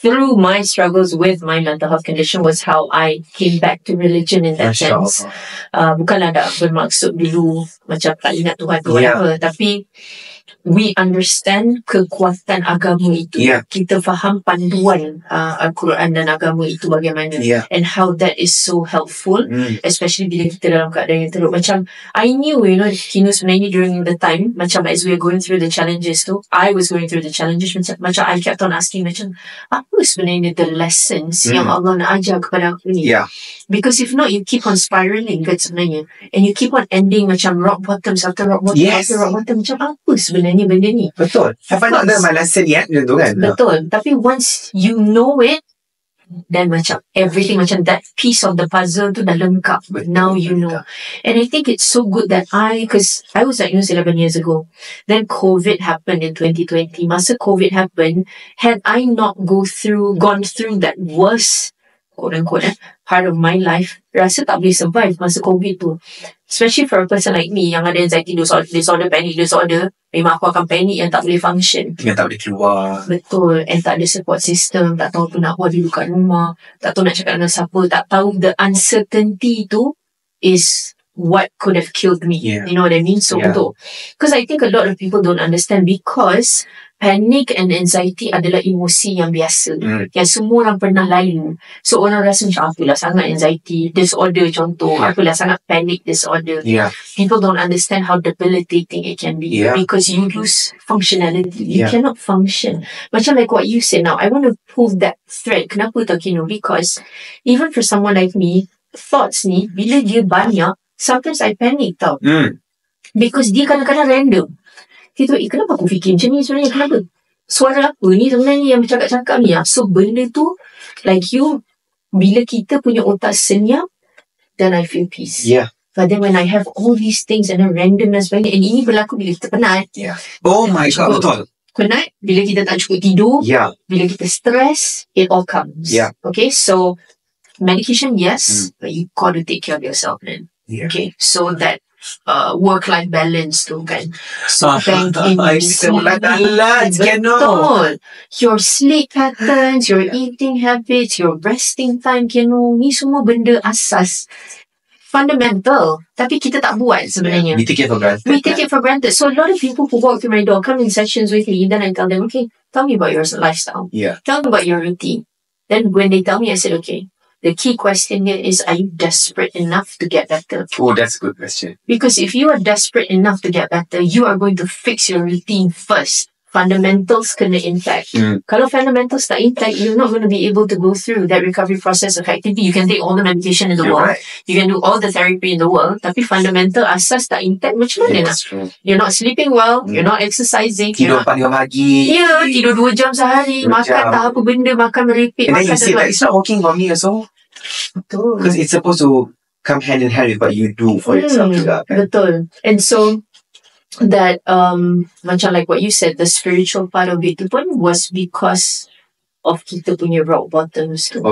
[SPEAKER 1] through my struggles with my mental health condition was how I came back to religion in that sense. Bukanlah ada bermaksud dulu macam tak ingat Tuhan ke whatever, tapi we understand kekuatan agama itu. Kita faham panduan Al-Quran dan agama itu bagaimana, and how that is so helpful, especially bila kita dalam keadaan yang teruk. Macam I knew, you know, Kino sebenarnya during the time, macam as we were going through the challenges tu, I was going through the challenges, macam I kept on asking, macam apa sebenarnya the lessons yang Allah nak ajar kepada aku ni? Because if not, you keep on spiraling kan sebenarnya, and you keep on ending macam rock bottoms after rock bottom after rock bottom. Macam apa sebenarnya benda ni?
[SPEAKER 2] Betul. Have I not learned my lesson yet? Macam kan?
[SPEAKER 1] Betul. Tapi once you know it, then macam everything, macam that piece of the puzzle tu dah lengkap. Now you know. And I think it's so good that because I was diagnosed 11 years ago. Then COVID happened in 2020. Masa COVID happened, had I not gone through that worst, quote-unquote, part of my life, rasa tak boleh survive masa COVID tu. Especially for a person like me yang ada anxiety disorder, panic disorder, memang aku akan panic yang tak boleh function.
[SPEAKER 2] Yang tak boleh keluar.
[SPEAKER 1] Betul. And tak ada support system, tak tahu apa nak buat dulu kat rumah, tak tahu nak cakap dengan siapa, tak tahu the uncertainty tu is what could have killed me. You know what I mean? So betul. Because I think a lot of people don't understand, because panic and anxiety adalah emosi yang biasa, yang semua orang pernah lalu. So orang rasa macam apalah sangat anxiety disorder contoh, apalah sangat panic disorder. People don't understand how debilitating it can be, because you lose functionality. You cannot function. Macam like what you said now, I want to pull that thread. Kenapa tau Kino? Because even for someone like me, thoughts ni bila dia banyak, sometimes I panic tau. Because dia kadang-kadang random. Kita kenapa aku fikir macam ni sebenarnya? Kenapa? Suara apa ni sebenarnya yang bercakap-cakap ni? So benda tu, like you, bila kita punya otak senyap, then I feel peace. But then when I have all these things and a randomness, and ini berlaku bila kita penat.
[SPEAKER 2] Oh my God, betul.
[SPEAKER 1] Penat, bila kita tak cukup tidur, bila kita stress, it all comes. Okay, so medication, yes, but you got to take care of yourself then. Okay, so that work-life balance tu kan. So banking, your sleep patterns, your eating habits, your resting time, ni semua benda asas, fundamental, tapi kita tak buat sebenarnya.
[SPEAKER 2] We take it for granted.
[SPEAKER 1] We take it for granted. So a lot of people who walk through my door come in sessions with me, then I tell them, okay, tell me about your lifestyle. Tell me about your routine. Then when they tell me, I said, okay, the key question here is, are you desperate enough to get better?
[SPEAKER 2] Oh, that's a good question.
[SPEAKER 1] Because if you are desperate enough to get better, you are going to fix your routine first. Fundamentals kena intact. Kalau fundamentals tak intact, you're not going to be able to go through that recovery process effectively. You can take all the medication in the world. You can do all the therapy in the world. Tapi fundamental asas tak intact, macam mana nak? You're not sleeping well. You're not exercising.
[SPEAKER 2] Tidur 4 pagi.
[SPEAKER 1] Tidur 2 jam sehari. Makan tak apa benda. Makan meripik.
[SPEAKER 2] And then you say that it's not working for me also.
[SPEAKER 1] Betul.
[SPEAKER 2] Because it's supposed to come hand in hand with what you do for yourself juga.
[SPEAKER 1] Betul. And so that macam like what you said, the spiritual part of it pun was because of kita punya rock bottoms tu.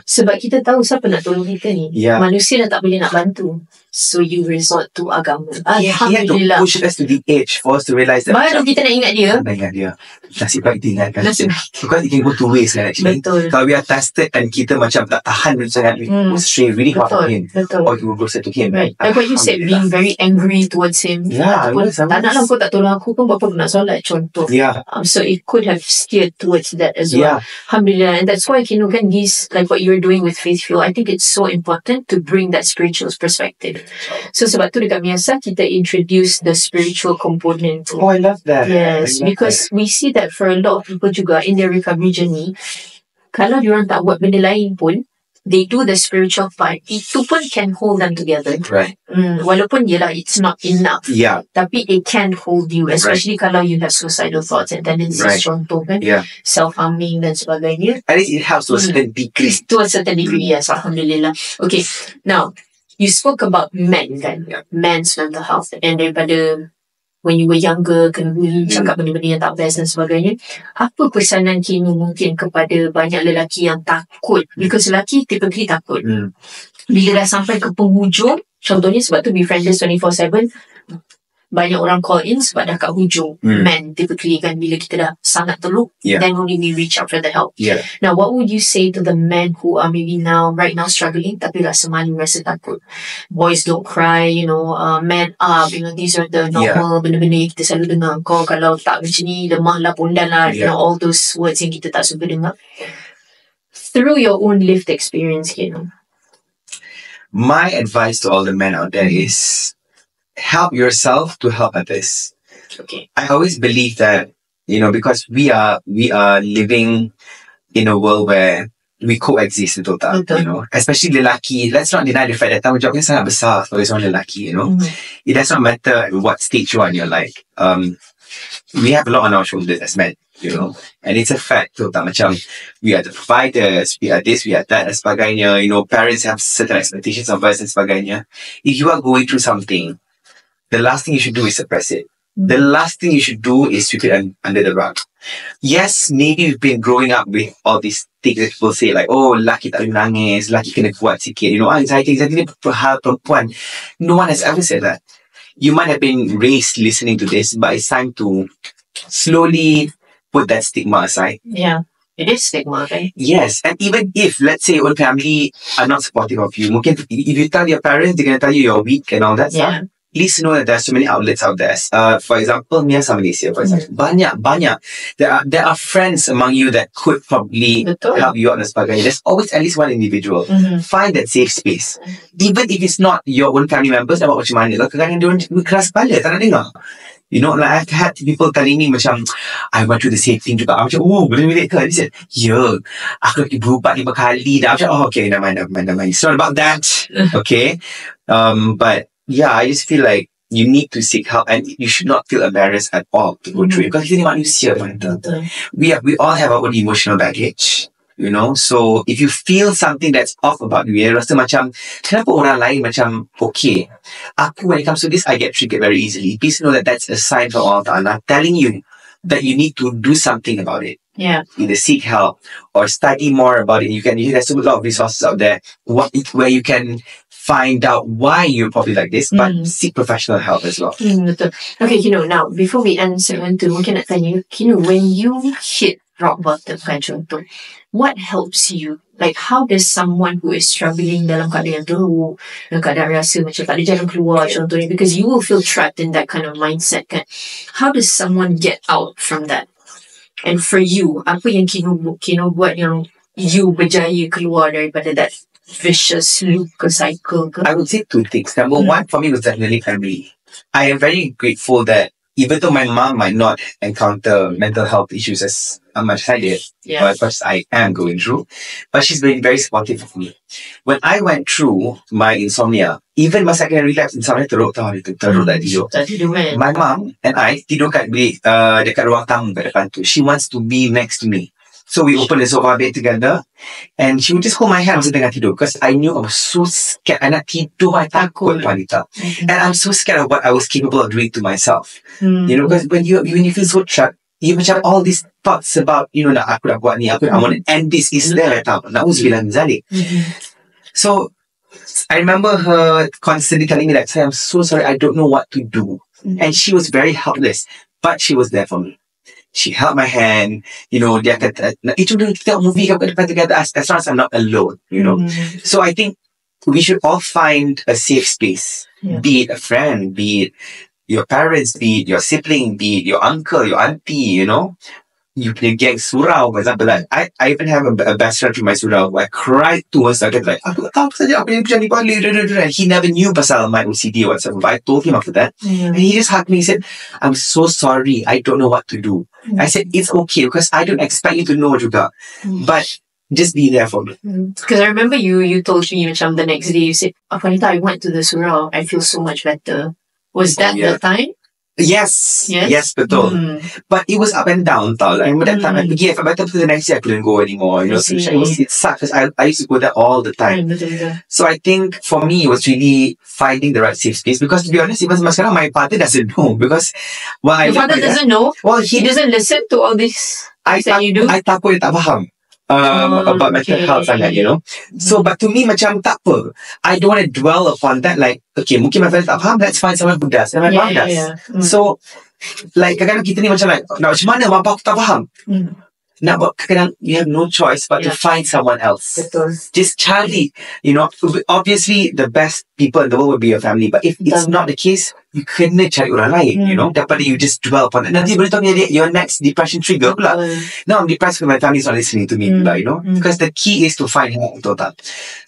[SPEAKER 1] Sebab kita tahu siapa nak tolong kita ni. Manusia dah tak boleh nak bantu. So you resort to agama.
[SPEAKER 2] Alhamdulillah. He had to push us to the edge for us to realise that.
[SPEAKER 1] Baru kita nak ingat dia.
[SPEAKER 2] Nasib baik diingatkan. Because it can go two ways kan actually.
[SPEAKER 1] Betul.
[SPEAKER 2] Kalau we are tested and kita macam tak tahan sangat, we will stray really hard from him. Or you will go straight to him.
[SPEAKER 1] Right. Like what you said, being very angry towards him. Tak nak lah kau tak tolong aku pun, apa nak solat contoh. So it could have steered towards that as well. Alhamdulillah. And that's why Kino kan these, like what you're doing with Faith Fuel, I think it's so important to bring that spiritual perspective. So sebab tu dekat Miasa kita introduce the spiritual component.
[SPEAKER 2] Oh, I love that.
[SPEAKER 1] Yes, because we see that for a lot of people juga in their recovery journey, kalau diorang tak buat benda lain pun, they do the spiritual part. Itu pun can hold them together.
[SPEAKER 2] Right.
[SPEAKER 1] Walaupun yelah, it's not enough. Tapi it can hold you, especially kalau you have suicidal thoughts and tendencies, contoh kan, self-harming dan sebagainya.
[SPEAKER 2] At least it helps to a certain degree.
[SPEAKER 1] To a certain degree, yes, Alhamdulillah. Okay, now, you spoke about men kan, men's mental health, and daripada when you were younger, kena bully, cakap benda-benda yang tak best dan sebagainya. Apa pesanan Kino mungkin kepada banyak lelaki yang takut? Because lelaki typically takut. Bila dah sampai ke penghujung, contohnya sebab tu Befrienders 24/7, banyak orang call in sebab dah kat hujung. Men typically kan, bila kita dah sangat teruk, then only we reach out for the help. Now, what would you say to the men who are maybe right now struggling tapi rasa malu, rasa takut? Boys don't cry, man up, these are the normal benda-benda yang kita selalu dengar. Kau kalau tak macam ni, lemah lah, pondan lah, all those words yang kita tak suka dengar. Through your own lived experience,
[SPEAKER 2] my advice to all the men out there is help yourself to help others.
[SPEAKER 1] Okay.
[SPEAKER 2] I always believe that, because we are living in a world where we coexist, especially lelaki. Let's not deny the fact that tanggungjawabnya sangat besar sebagai seorang lelaki, It does not matter what stage you are in your life. We have a lot on our shoulders as men, and it's a fact, macam we are the providers, we are this, we are that, dan sebagainya. Parents have certain expectations of us and sebagainya. If you are going through something, the last thing you should do is suppress it. The last thing you should do is sweep it under the rug. Yes, maybe you've been growing up with all these things that people say like, oh, lelaki tak boleh menangis, lelaki kena kuat sikit. Anxiety ni hal perempuan. No one has ever said that. You might have been raised listening to this, but it's time to slowly put that stigma aside.
[SPEAKER 1] Yeah. It is stigma, right?
[SPEAKER 2] Yes, and even if, let's say, your own family are not supportive of you, mungkin if you tell your parents, they're going to tell you you're weak and all that stuff. Please know that there's so many outlets out there. For example, Miasa Malaysia, for example. Banyak. There are friends among you that could probably help you out and sebagainya. There's always at least one individual. Find that safe space. Even if it's not your own family members, dapat macam mana. Kadang-kadang dia keras kepala, tak nak dengar. Like I've had people telling me macam, I went through the same thing juga. Macam, boleh relate ke? They said, aku dah berubat 5 kali dah. Macam, okay, never mind. It's not about that. Okay? But yeah, I just feel like you need to seek help and you should not feel embarrassed at all to go through it. Because kita ni manusia, we all have our own emotional baggage. So if you feel something that's off about you, rasa macam, kenapa orang lain macam okay? Aku, when it comes to this, I get triggered very easily. Please know that that's a sign from Allah Ta'ala telling you that you need to do something about it.
[SPEAKER 1] Yeah.
[SPEAKER 2] Either seek help or study more about it. There's a lot of resources out there where you can find out why you're probably like this, but seek professional help as well.
[SPEAKER 1] Betul. Okay, now, before we end segment 2, mungkin nak tanya, when you hit rock bottom, kan contoh, what helps you? Like, how does someone who is struggling dalam keadaan yang teruk, dalam keadaan rasa macam tak ada jalan keluar, contohnya, because you will feel trapped in that kind of mindset, kan? How does someone get out from that? And for you, apa yang Kino buat yang you berjaya keluar daripada that vicious loop ke cycle ke?
[SPEAKER 2] I would say 2 things. Number one, for me, was definitely family. I am very grateful that even though my mom might not encounter mental health issues as much as I did, or as much as I am going through, but she's been very supportive of me. When I went through my insomnia, even masa I relapse insomnia, teruk tak tidur. My mom and I tidur kat bilik, dekat ruang tamu kat depan tu. She wants to be next to me. So we opened the sofa bed together and she would just hold my hand masa tengah tidur because I knew I was so scared. I nak tidur, I takut wanita. And I'm so scared of what I was capable of doing to myself. Because when you feel so trapped, you macam all these thoughts about, aku nak buat ni, I want to end this is there, tau. Na'udzubillah min zalik. So I remember her constantly telling me that, I'm so sorry, I don't know what to do. And she was very helpless, but she was there for me. She held my hand, dia kata, jom kita tengok movie kat depan together as long as I'm not alone, So I think we should all find a safe space, be it a friend, be it your parents, be it your sibling, be it your uncle, your auntie, You play gang surau, for example. Like, I even have a best friend from my surau who I cried to once. I get like, aku tak tahu saja apa yang terjadi balik. He never knew pasal my OCD or whatever. But I told him after that. And he just hugged me. He said, I'm so sorry. I don't know what to do. I said, it's okay because I don't expect you to know juga. But just be there for me.
[SPEAKER 1] Because I remember you told me macam the next day, you said, Afanita, I went to the surau. I feel so much better. Was that the time?
[SPEAKER 2] Yes.
[SPEAKER 1] Yes?
[SPEAKER 2] Yes, betul. But it was up and down tau. Like that time I pergi, if I better to the next year, I couldn't go anymore. You know, so it sucked because I used to go there all the time. So I think for me, it was really finding the right safe space because to be honest, even sekarang, my father doesn't know because
[SPEAKER 1] Your father doesn't know?
[SPEAKER 2] Well,
[SPEAKER 1] He doesn't listen to all this that you do?
[SPEAKER 2] I takut dia tak faham. About mental health sangat, you know. So, but to me, macam tak apa. I don't want to dwell upon that. Like, okay, mungkin my father tak faham, let's find someone who does. And my mom does. So, like, kadang-kadang kita ni macam like, nak macam mana, bapa aku tak faham. Nak buat, kadang-kadang you have no choice but to find someone else.
[SPEAKER 1] Betul.
[SPEAKER 2] Just cari, you know, obviously the best people in the world will be your family. But if it's not the case, you kena cari orang lain, you know. Daripada you just dwell upon it. Nanti boleh tahu your next depression trigger pula. Now I'm depressed because my family is not listening to me pula, you know. Because the key is to find help total.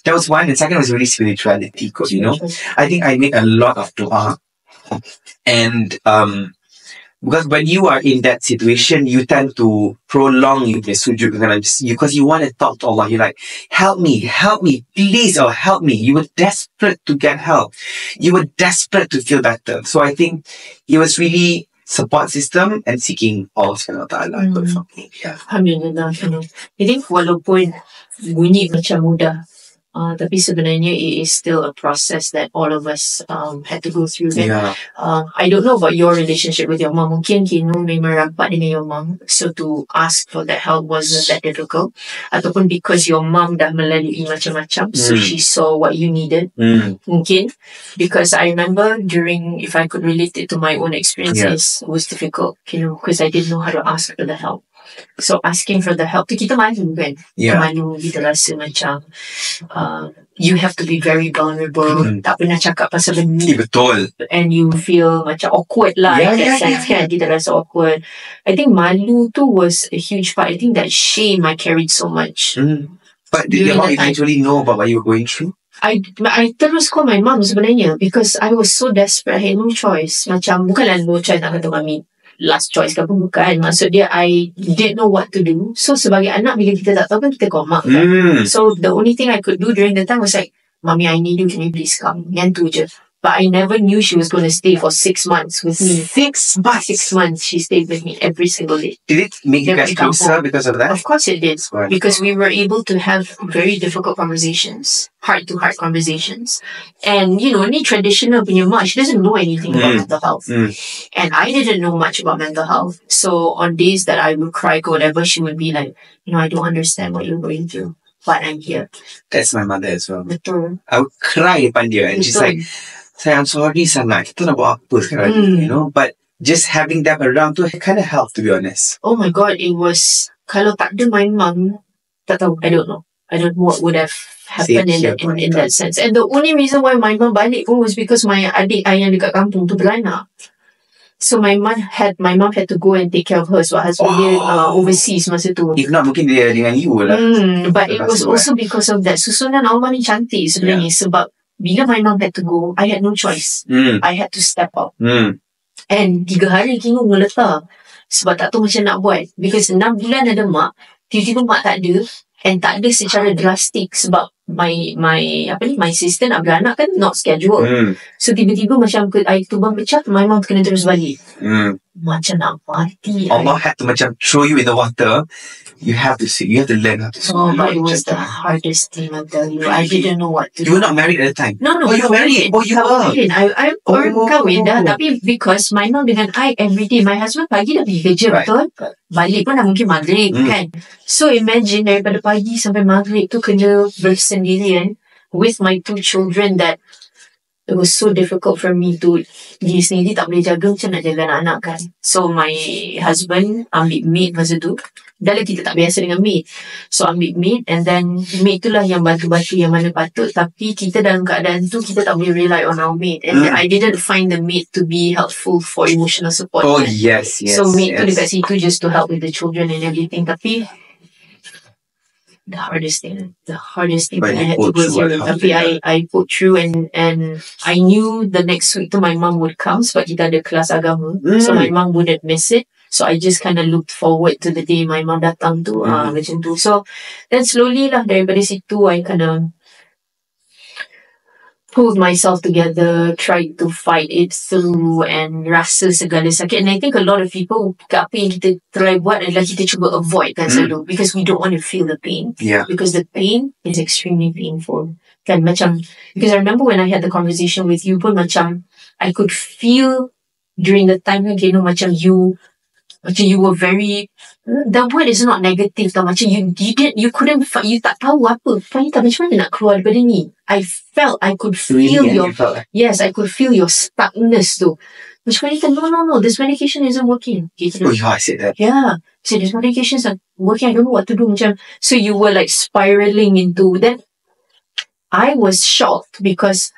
[SPEAKER 2] That was one. And second was really spirituality, you know. I think I made a lot of dua. And, because when you are in that situation, you tend to prolong your sujud because you want to talk to Allah. You're like, help me, please, or help me. You were desperate to get help. You were desperate to feel better. So I think it was really support system and seeking Allah subhanahu wa ta'ala good for me. Yeah.
[SPEAKER 1] Alhamdulillah. I think walaupun bunyi macam mudah, tapi sebenarnya it is still a process that all of us had to go through.
[SPEAKER 2] Yeah.
[SPEAKER 1] I don't know about your relationship with your mom. Mungkin Kino memang rapat dengan your mom, so to ask for that help wasn't that difficult. Ataupun because your mom dah melalui macam-macam, so she saw what you needed. Mungkin because I remember during, if I could relate it to my own experiences, it was difficult, because I didn't know how to ask for the help. So asking for the help tu kita malu kan? Malu, kita rasa macam you have to be very vulnerable, tak pernah cakap pasal benda ni.
[SPEAKER 2] Betul.
[SPEAKER 1] And you feel macam awkward lah in that sense kan? Kita rasa awkward. I think malu tu was a huge part. I think that shame I carried so much.
[SPEAKER 2] But did your mom eventually know about what you were going through?
[SPEAKER 1] I terus call my mom sebenarnya because I was so desperate. I had no choice. Macam bukanlah no choice nak kata mami last choice ke apa, bukan. Maksud dia, I didn't know what to do. So, sebagai anak, bila kita tak tahu kan, kita call mak kan. So, the only thing I could do during the time was like, Mami, I need you, can you please come? Yang tu je. But I never knew she was going to stay for 6 months with me.
[SPEAKER 2] 6 months?
[SPEAKER 1] 6 months, she stayed with me every single day.
[SPEAKER 2] Did it make you guys closer because of that?
[SPEAKER 1] Of course it did. Because we were able to have very difficult conversations, heart-to-heart conversations. And, any traditional punya mak, she doesn't know anything about mental health. And I didn't know much about mental health. So on days that I would cry or whatever, she would be like, I don't understand what you're going through, but I'm here.
[SPEAKER 2] That's my mother as well.
[SPEAKER 1] Betul.
[SPEAKER 2] I would cry depan dia and she's like, sayang, sorry sangat, kita nak buat apa sekarang, but just having them around tu kind of helped, to be honest.
[SPEAKER 1] Oh my God, it was, kalau tak ada my mum, tak tahu, I don't know what would have happened in that sense. And the only reason why my mum balik pun was because my adik yang dekat kampung tu beranak. So my mum had to go and take care of her. So husband dia overseas masa tu.
[SPEAKER 2] If not, mungkin dia dengan you lah.
[SPEAKER 1] But it was also because of that. Susunan Allah ni cantik sebenarnya sebab bila my mum had to go, I had no choice. I had to step up. And 3 hari Kingu meletak. Sebab tak tahu macam nak buat. Because 6 bulan ada mak, tiba-tiba mak tak ada. And tak ada secara drastik sebab my sister nak beranak kan not scheduled. So tiba-tiba macam air tubang pecah, my mom kena terus balik. Macam nak mati.
[SPEAKER 2] Allah had to macam throw you in the water. You have to learn how to swim.
[SPEAKER 1] But it was the hardest thing, I tell you. I didn't know what to do.
[SPEAKER 2] You were not married at the time?
[SPEAKER 1] No.
[SPEAKER 2] Oh, you were married? Oh, you were?
[SPEAKER 1] I kahwin dah. Tapi because my mom dengan I everyday, my husband pagi dah pergi kerja, betul? Balik pun dah mungkin maghrib kan. So imagine daripada pagi sampai maghrib tu kena bersendirian with my 2 children that it was so difficult for me to diri sendiri tak boleh jaga macam nak jaga anak-anak kan. So my husband ambil maid masa tu. Dah lah kita tak biasa dengan maid. So ambil maid and then maid tu lah yang bantu-bantu yang mana patut. Tapi kita dalam keadaan tu kita tak boleh rely on our maid. And I didn't find the maid to be helpful for emotional support.
[SPEAKER 2] Oh
[SPEAKER 1] kan?
[SPEAKER 2] yes.
[SPEAKER 1] So maid tu dekat situ just to help with the children and everything. Tapi the hardest thing that I had to go through. Tapi I put through and I knew the next week tu my mom would come sebab kita ada kelas agama. So my mom wouldn't miss it. So I just kind of looked forward to the day my mom datang tu. Macam tu. So then slowly lah daripada situ I kind of pulled myself together, tried to fight it through and rasa segala sakit. And I think a lot of people, apa yang kita try buat adalah kita cuba avoid kan selalu because we don't want to feel the pain.
[SPEAKER 2] Yeah.
[SPEAKER 1] Because the pain is extremely painful. Kan macam, because I remember when I had the conversation with you pun macam, I could feel during the time kan, macam you were very, the word is not negative tau, macam you couldn't find, you tak tahu apa, macam mana nak keluar daripada ni. I could feel yes, I could feel your stuckness tu. Macam no, this medication isn't working.
[SPEAKER 2] Oh yeah, I said that.
[SPEAKER 1] Yeah, so this medication isn't working, I don't know what to do. Macam, so you were like spiraling into, then I was shocked because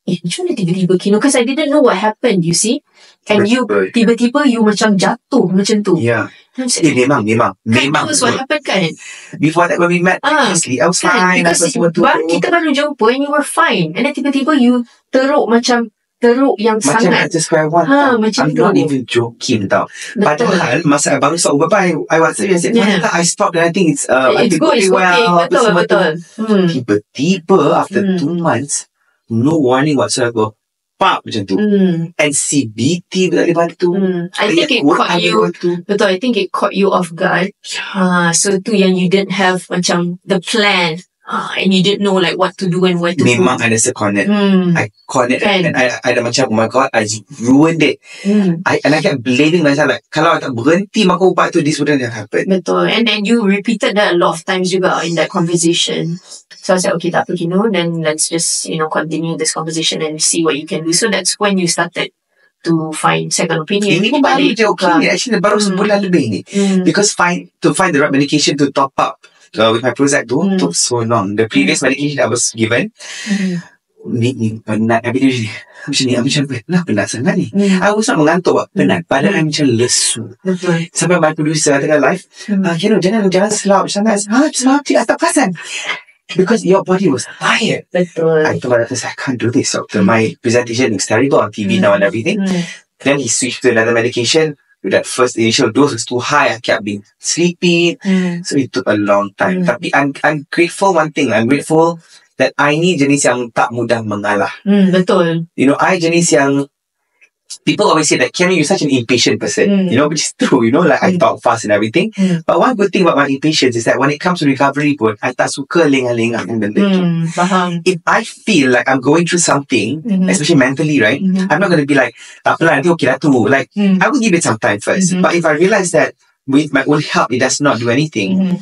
[SPEAKER 1] macam mana tiba-tiba Kino, because I didn't know what happened, you see. And you tiba-tiba you macam jatuh macam tu.
[SPEAKER 2] Yeah. Memang.
[SPEAKER 1] That was what happened kan.
[SPEAKER 2] Before that when we met, honestly, I was fine.
[SPEAKER 1] Because kita baru jumpa and you were fine. And then tiba-tiba you teruk yang
[SPEAKER 2] macam
[SPEAKER 1] sangat.
[SPEAKER 2] Macam at square one.
[SPEAKER 1] Macam
[SPEAKER 2] I'm not even joking tau. Padahal masa I baru stop ubat, I was serious. I stopped and I think it's
[SPEAKER 1] going well. Betul.
[SPEAKER 2] Tiba-tiba after 2 months, no warning whatsoever. Pop macam tu. And CBT daripada tu.
[SPEAKER 1] I think it caught you. Betul, I think it caught you off guard. So tu yang you didn't have macam the plan. And you didn't know like what to do and where to
[SPEAKER 2] Memang
[SPEAKER 1] go.
[SPEAKER 2] I rasa cornered. I cornered and I dah macam, oh my god, I ruined it. I kept blaming myself like, kalau I tak berhenti makan ubat tu, this wouldn't have happened.
[SPEAKER 1] Betul. And then you repeated that a lot of times juga in that conversation. So I said, okay, tak apa, then let's just, continue this conversation and see what you can do. So that's when you started to find second opinion.
[SPEAKER 2] Ini pun baru je actually baru sebulan lebih ni. Because to find the right medication to top up with my Prozac took so long. The previous medication I was given, ni penat. Macam penat sangat ni. I was not mengantuk, penat. Padahal macam lesu. Sampai my producer tengah live, jangan selap sangat. Selap, I tak perasan. Because your body was tired.
[SPEAKER 1] Betul.
[SPEAKER 2] I told my doctor, I can't do this. So my presentation is terrible on TV now and everything. Then he switched to another medication. With that first initial dose was too high. I kept being sleepy. So it took a long time. Tapi I'm grateful one thing. I'm grateful that I ni jenis yang tak mudah mengalah.
[SPEAKER 1] Betul.
[SPEAKER 2] I jenis yang people always say that, Kiana, you're such an impatient person. Which is true, like I talk fast and everything. But one good thing about my impatience is that when it comes to recovery pun, I tak suka lengang-lengang dengan benda tu. If I feel like I'm going through something, especially mentally, right, I'm not going to be like, tak apalah, nanti okay lah tu. Like, I will give it some time first. But if I realize that with my own help, it does not do anything,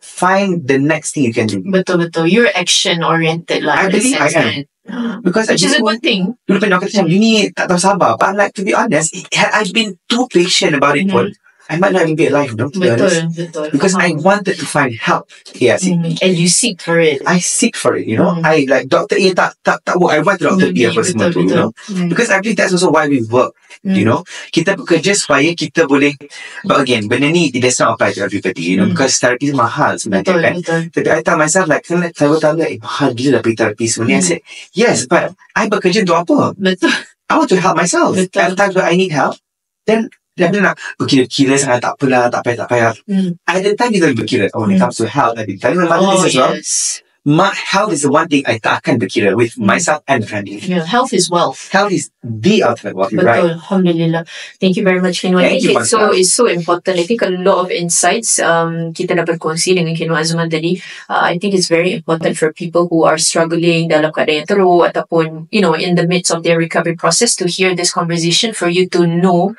[SPEAKER 2] find the next thing you can do.
[SPEAKER 1] Betul. You're action-oriented lah.
[SPEAKER 2] I believe I am. Because
[SPEAKER 1] which is a good thing.
[SPEAKER 2] Dulu pengen kata macam, you ni tak tahu sabar. But like, to be honest, had I been too patient about it pun, I might not even be alive, to be honest.
[SPEAKER 1] Betul.
[SPEAKER 2] Because I wanted to find help. Yes.
[SPEAKER 1] And you seek for it.
[SPEAKER 2] I seek for it, I like, Dr. A tak work. I want Dr. B apa semua tu, Because I believe that's also why we work, Kita bekerja supaya kita boleh, but again, benda ni, it does not apply to everybody, because therapy is mahal sebenarnya kan. Tapi I tell myself like, kan saya tanya, mahal gila dah pergi therapy sebenarnya. I said, yes, but I bekerja untuk apa?
[SPEAKER 1] Betul.
[SPEAKER 2] I want to help myself. At times when I need help, then dia nak berkira-kira sangat, tak apalah, tak payah. At the time kita berkira, when it comes to health, I tell you this as well. My health is the one thing I tak akan berkira with myself and the family.
[SPEAKER 1] Yeah, health is wealth.
[SPEAKER 2] Health is the ultimate wealth,
[SPEAKER 1] Betul,
[SPEAKER 2] right?
[SPEAKER 1] Alhamdulillah. Thank you very much, Kino. I think it's so important. I think a lot of insights kita dah berkongsi dengan Kino Azman tadi. I think it's very important for people who are struggling dalam keadaan yang teruk ataupun, in the midst of their recovery process to hear this conversation for you to know,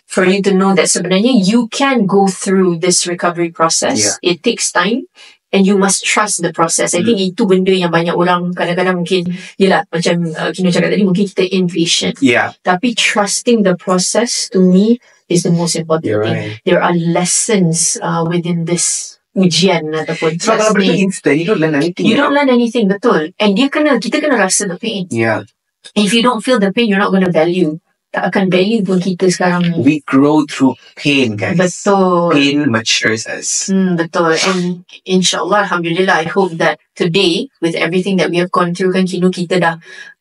[SPEAKER 1] for you to know that sebenarnya you can go through this recovery process. Yeah. It takes time. And you must trust the process. I think itu benda yang banyak orang kadang-kadang mungkin, yelah, macam Kino cakap tadi, mungkin kita impatient.
[SPEAKER 2] Yeah.
[SPEAKER 1] Tapi trusting the process, to me, is the most important thing.
[SPEAKER 2] Right.
[SPEAKER 1] There are lessons within this ujian ataupun
[SPEAKER 2] so kalau benda instant, you don't learn anything.
[SPEAKER 1] You don't learn anything, betul. And kita kena rasa the pain.
[SPEAKER 2] Yeah.
[SPEAKER 1] If you don't feel the pain, you're not going to value. Tak akan value pun kita sekarang ni.
[SPEAKER 2] We grow through pain, guys.
[SPEAKER 1] Betul.
[SPEAKER 2] Pain matures us.
[SPEAKER 1] Betul. And insyaAllah, Alhamdulillah, I hope that today, with everything that we have gone through, kan Kino,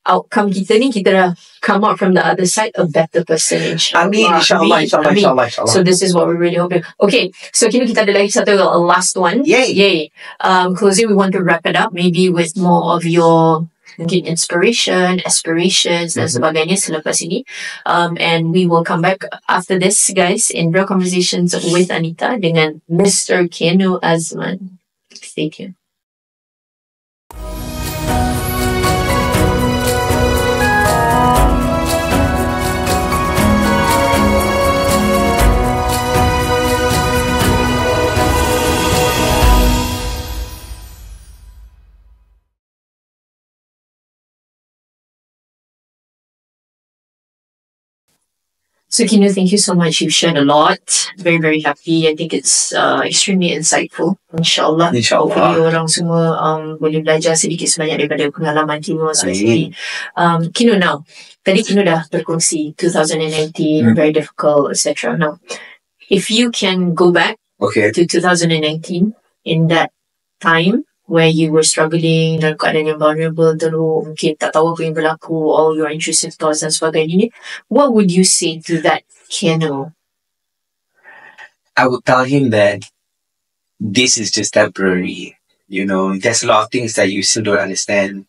[SPEAKER 1] outcome kita dah come out from the other side a better person, insyaAllah.
[SPEAKER 2] InsyaAllah.
[SPEAKER 1] So this is what we're really hoping. Okay, so Kino, kita ada lagi satu last one.
[SPEAKER 2] Yay.
[SPEAKER 1] Closing, we want to wrap it up maybe with more of your mungkin inspiration, aspirations dan sebagainya selepas ini. And we will come back after this, guys, in Real Conversations with Anita dengan Mr. Kenu Azman. Stay tuned. So, Kenu, thank you so much. You've shared a lot. Very, very happy. I think it's extremely insightful. InsyaAllah. Hopefully, orang semua boleh belajar sedikit sebanyak daripada pengalaman Kenu. Especially. Kenu, now, tadi Kenu dah berkongsi 2019, very difficult, etc. Now, if you can go back to 2019, in that time, where you were struggling dalam keadaan yang vulnerable dulu, mungkin tak tahu apa yang berlaku, all your intrusive thoughts dan sebagainya, what would you say to that Kenu?
[SPEAKER 2] I would tell him that this is just temporary. You know, there's a lot of things that you still don't understand.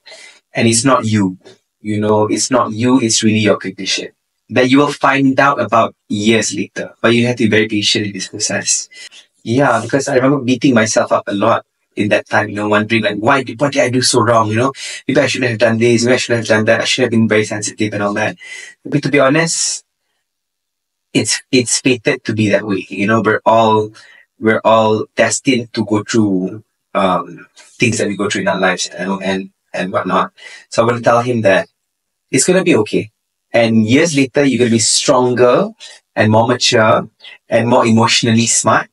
[SPEAKER 2] And it's not you. You know, it's not you, it's really your condition. That you will find out about years later. But you have to be very patient in this process. Yeah, because I remember beating myself up a lot in that time, you know, wondering like, what did I do so wrong, you know? Maybe I shouldn't have done this, maybe I shouldn't have done that, I should have been very sensitive and all that. But to be honest, it's fated to be that way, you know. We're all destined to go through things that we go through in our lives, you know, and whatnot. So I want to tell him that it's gonna be okay. And years later, you're gonna be stronger and more mature and more emotionally smart.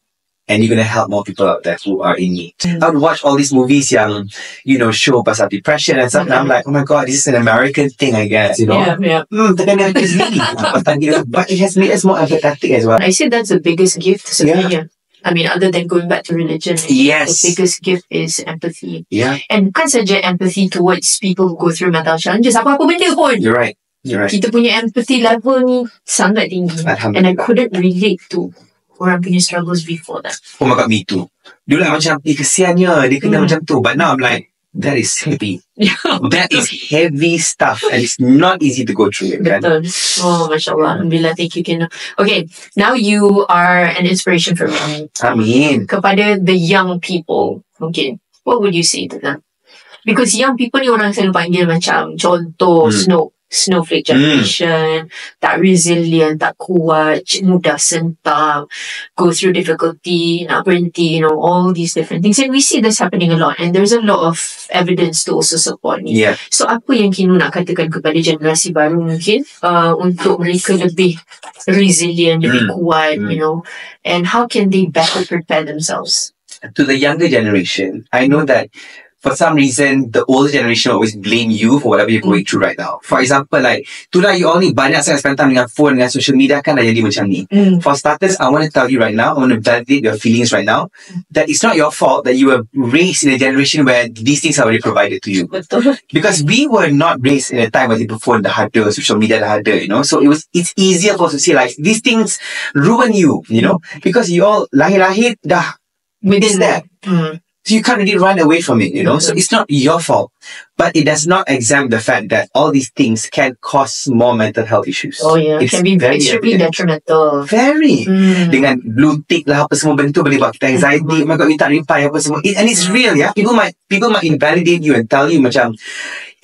[SPEAKER 2] And you're going to help more people out there who are in need. I would watch all these movies yang, you know, show pasal depression and stuff. And I'm like, oh my God, this is an American thing, I guess, you know. But it has made us more empathetic as well.
[SPEAKER 1] I say that's the biggest gift sebenarnya. I mean, other than going back to religion,
[SPEAKER 2] yes,
[SPEAKER 1] the biggest gift is empathy.
[SPEAKER 2] Yeah.
[SPEAKER 1] And bukan saja empathy towards people who go through mental challenges, apa-apa benda pun.
[SPEAKER 2] You're right.
[SPEAKER 1] Kita punya empathy level ni sangat tinggi. And I couldn't relate to orang punya struggles before that.
[SPEAKER 2] Oh my God, me too. Dulu lah macam, kesiannya, dia kena macam tu. But now I'm like, that is heavy. That is heavy stuff. And it's not easy to go through it.
[SPEAKER 1] Betul. Oh, masyaAllah. Alhamdulillah, thank you, Kenu. Okay, now you are an inspiration for me.
[SPEAKER 2] Amin.
[SPEAKER 1] Kepada the young people, okay, what would you say to them? Because young people ni orang selalu panggil macam contoh, snowflake generation, tak resilient, tak kuat, mudah sentak, go through difficulty, nak berhenti, you know, all these different things. And we see this happening a lot. And there's a lot of evidence to also support ni.
[SPEAKER 2] Yeah.
[SPEAKER 1] So, apa yang Kenu nak katakan kepada generasi baru mungkin untuk mereka lebih resilient, lebih kuat, you know, and how can they better prepare themselves?
[SPEAKER 2] To the younger generation, I know that for some reason, the older generation always blame you for whatever you're going through right now. For example, like, itulah you all ni banyak sangat spend time dengan phone, dengan social media kan dah jadi macam ni. For starters, I want to tell you right now, I want to validate your feelings right now, that it's not your fault that you were raised in a generation where these things are already provided to you.
[SPEAKER 1] Betul.
[SPEAKER 2] Because we were not raised in a time where the phone dah ada, social media dah ada, you know. So it's easier for us to see like, these things ruin you, you know. Because you all lahir-lahir dah within that. So you can't really run away from it, you know. So it's not your fault. But it does not exempt the fact that all these things can cause more mental health issues.
[SPEAKER 1] Oh yeah, it can be extremely detrimental.
[SPEAKER 2] Very. Dengan blue tick lah apa semua benda tu boleh buat kita anxiety. Oh my God, we tak reply apa semua. And it's real, yeah. People might invalidate you and tell you macam,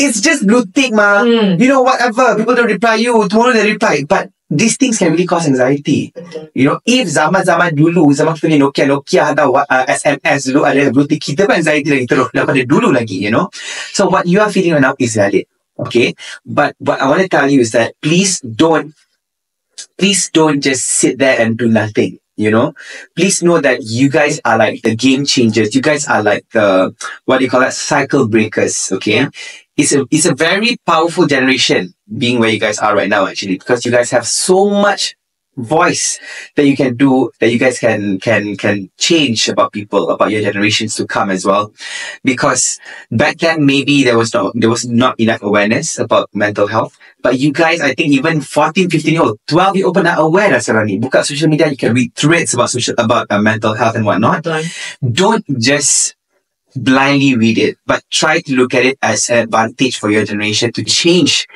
[SPEAKER 2] it's just blue tick, ma. You know, whatever. People don't reply you. Tomorrow they reply. But these things can really cause anxiety. You know, if zaman dulu, zaman kita ni Nokia atau SMS dulu ada blue tick, kita pun anxiety lagi teruk daripada dulu lagi, you know. So what you are feeling right now is valid, okay? But what I want to tell you is that please don't just sit there and do nothing. You know, please know that you guys are like the game changers. You guys are like the, what do you call that, cycle breakers, okay? It's a very powerful generation being where you guys are right now, actually, because you guys have so much voice that you can do, that you guys can change about people, about your generations to come as well. Because back then, maybe there was not enough awareness about mental health. But you guys, I think even 14, 15 year old, 12 year old pun dah aware dah sekarang ni. Buka social media, you can read threads about mental health and whatnot. Don't just blindly read it, but try to look at it as an advantage for your generation to change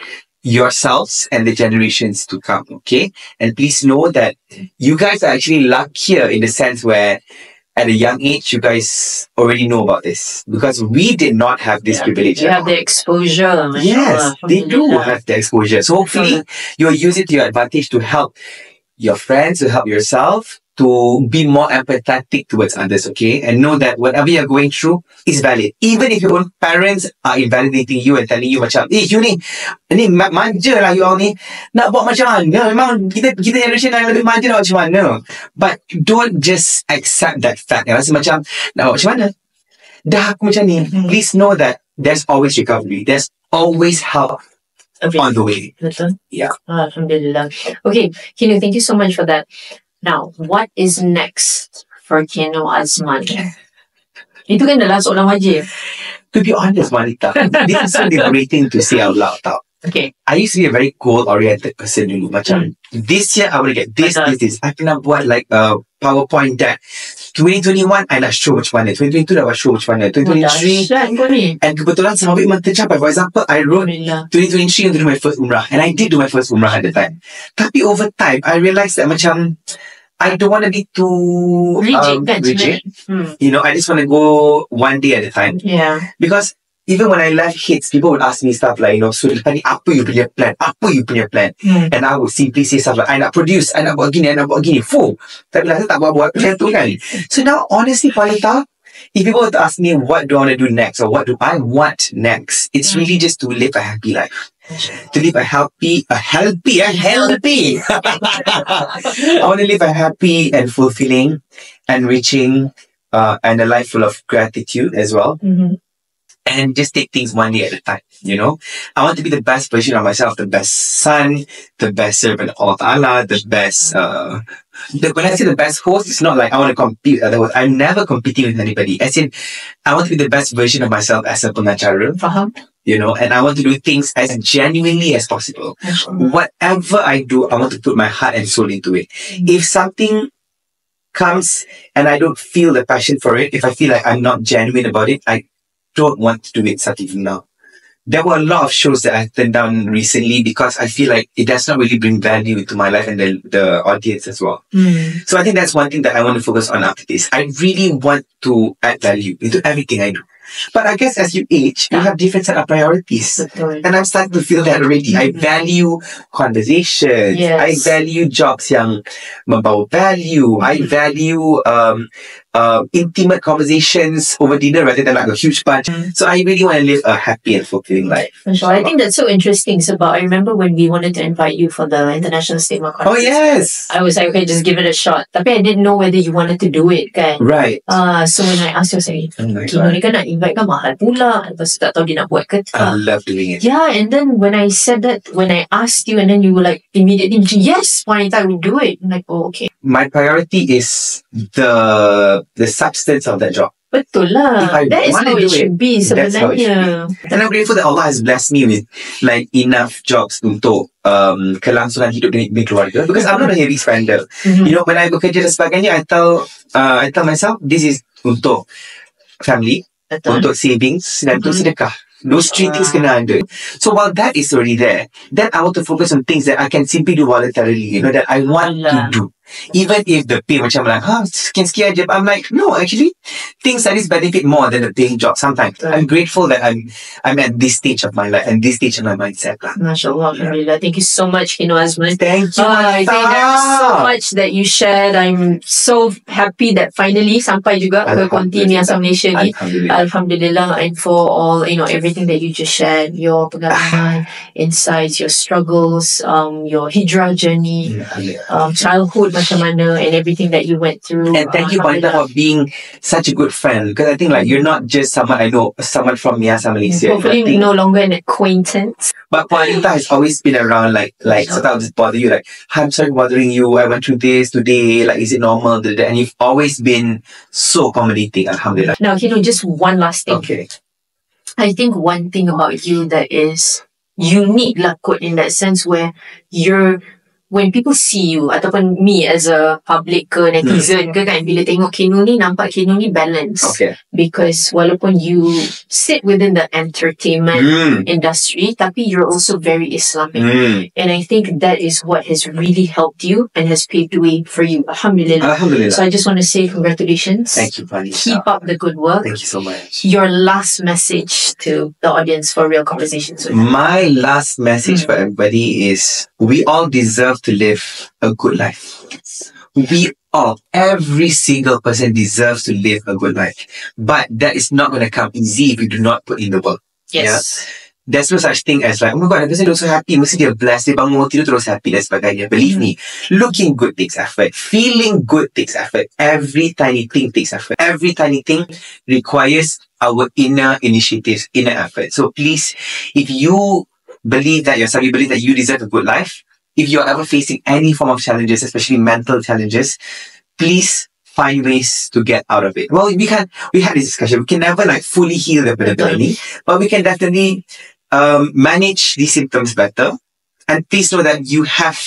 [SPEAKER 2] yourselves and the generations to come, okay? And please know that you guys are actually luckier in the sense where at a young age, you guys already know about this because we did not have this privilege.
[SPEAKER 1] You have the exposure.
[SPEAKER 2] Yes, they do have the exposure. So hopefully you'll use it to your advantage to help your friends, to help yourself, to be more empathetic towards others, okay? And know that whatever you're going through is valid. Even if your own parents are invalidating you and telling you macam, you ni manja lah you all ni. Nak buat macam mana? Memang kita generation yang lebih manja nak buat macam mana? But don't just accept that fact. Rasa macam, nak buat macam mana? Dah aku macam ni. Please know that there's always recovery. There's always help on the way.
[SPEAKER 1] Betul.
[SPEAKER 2] Yeah.
[SPEAKER 1] Alhamdulillah. Okay, Kino, thank you so much for that. Now, what is next for Kino Azman? Itu kan dalam soalan wajib.
[SPEAKER 2] To be honest, Manita, this is so liberating to say out loud. Tau.
[SPEAKER 1] Okay.
[SPEAKER 2] I used to be a very goal-oriented person dulu. Macam, this year I want to get this. I kena buat like a PowerPoint deck. 2021, I nak show macam mana. 2022, dah buat show macam mana. 2023, and kebetulan some of it tercapai. For example, I wrote 2023 to do my first umrah. And I did do my first umrah at the time. Tapi over time, I realised that macam, I don't want to be too rigid. You know, I just want to go one day at a time.
[SPEAKER 1] Yeah.
[SPEAKER 2] Because even when I left hits, people would ask me stuff like, you know, so lepas ni apa you punya plan? Apa you punya plan? And I would simply say stuff like, I nak produce, I nak buat gini, I nak buat gini. Fuh. Tapi rasa tak buat macam tu kan. So now, honestly, Panita, if people were to ask me what do I want to do next or what do I want next, it's really just to live a happy life. To live a healthy. I want to live a happy and fulfilling, enriching, and a life full of gratitude as well. And just take things one day at a time, you know. I want to be the best version of myself, the best son, the best servant of Allah Ta'ala, the best, when I say the best host, it's not like I want to compete with others. I'm never competing with anybody. As in, I want to be the best version of myself as a pengacara. You know, and I want to do things as genuinely as possible. Whatever I do, I want to put my heart and soul into it. If something comes and I don't feel the passion for it, if I feel like I'm not genuine about it, I don't want to do it even now. There were a lot of shows that I turned down recently because I feel like it does not really bring value to my life and the audience as well. So I think that's one thing that I want to focus on after this. I really want to add value into everything I do. But I guess as you age, you have different set of priorities. And I'm starting to feel that already. I value conversations. I value jobs yang membawa value. I value intimate conversations over dinner rather than like a huge bunch. So I really want to live a happy and fulfilling life.
[SPEAKER 1] I think that's so interesting. So, I remember when we wanted to invite you for the International Stigma Conference.
[SPEAKER 2] Oh, yes.
[SPEAKER 1] I was like, okay, just give it a shot. Tapi I didn't know whether you wanted to do it, kan?
[SPEAKER 2] Right.
[SPEAKER 1] So when I asked you, I was like, Kino ni kan nak invite kan mahal pula. Lepas tu tak tahu dia nak buat ke tak.
[SPEAKER 2] I love doing it.
[SPEAKER 1] Yeah, and then when I said that, when I asked you, and then you were like, immediately, yes, Wanita, we do it. I'm like, oh, okay.
[SPEAKER 2] My priority is the substance of that job.
[SPEAKER 1] Betul lah. That is how it should be sebenarnya.
[SPEAKER 2] And I'm grateful that Allah has blessed me with like enough jobs untuk kelangsungan hidup di keluarga. Because I'm not a heavy spender. You know, when I bekerja dan sebagainya, I tell myself, this is untuk family, untuk savings, dan untuk sedekah. Those three things kena ada. So while that is already there, then I want to focus on things that I can simply do voluntarily, you know, that I want to do. Even if the pay macam like, sekian-sekian je. I'm like, no, actually, things like this benefit more than the paying job sometimes. I'm grateful that I'm at this stage of my life and this stage of my mindset.
[SPEAKER 1] MashaAllah, Alhamdulillah. Thank you so much, Kino Azman.
[SPEAKER 2] Thank you,
[SPEAKER 1] I think there's so much that you shared. I'm so happy that finally sampai juga ke konti Miasa Malaysia ni. Alhamdulillah. And for all, you know, everything that you just shared, your pengalaman, insights, your struggles, your hijrah journey, childhood macam mana, and everything that you went through.
[SPEAKER 2] And thank you, Panita, for being such a good friend. Because I think like you're not just someone I know, someone from Miasa Malaysia.
[SPEAKER 1] Hopefully no longer an acquaintance.
[SPEAKER 2] But Panita has always been around like so that will just bother you. Like, I'm sorry bothering you. I went through this today. Like, is it normal? And you've always been so accommodating. Alhamdulillah.
[SPEAKER 1] Now, just one last thing.
[SPEAKER 2] Okay.
[SPEAKER 1] I think one thing about you that is unique lah kot, in that sense where you're when people see you, ataupun me as a public ke, netizen ke kan, bila tengok Kinu ni, nampak Kinu ni balance.
[SPEAKER 2] Okay.
[SPEAKER 1] Because walaupun you sit within the entertainment industry, tapi you're also very Islamic. And I think that is what has really helped you and has paved the way for you. Alhamdulillah.
[SPEAKER 2] Alhamdulillah.
[SPEAKER 1] So I just want to say congratulations.
[SPEAKER 2] Thank you, Pani.
[SPEAKER 1] Keep up the good work.
[SPEAKER 2] Thank you so much.
[SPEAKER 1] Your last message to the audience for Real Conversations with
[SPEAKER 2] My last message for everybody is we all deserve to live a good life. We all, every single person deserves to live a good life. But that is not going to come easy if you do not put in the work.
[SPEAKER 1] Yes.
[SPEAKER 2] Yeah? There's no such thing as like, oh my God, that person looks so happy. Mesti dia blessed, dia bangun, tidur terus happy dan sebagainya. Believe me, looking good takes effort. Feeling good takes effort. Every tiny thing takes effort. Every tiny thing requires our inner initiatives, inner effort. So please, if you believe that yourself, you believe that you deserve a good life, if you're ever facing any form of challenges, especially mental challenges, please find ways to get out of it. Well, we had this discussion. We can never like fully heal the benda-benda, but we can definitely manage these symptoms better. And please know that you have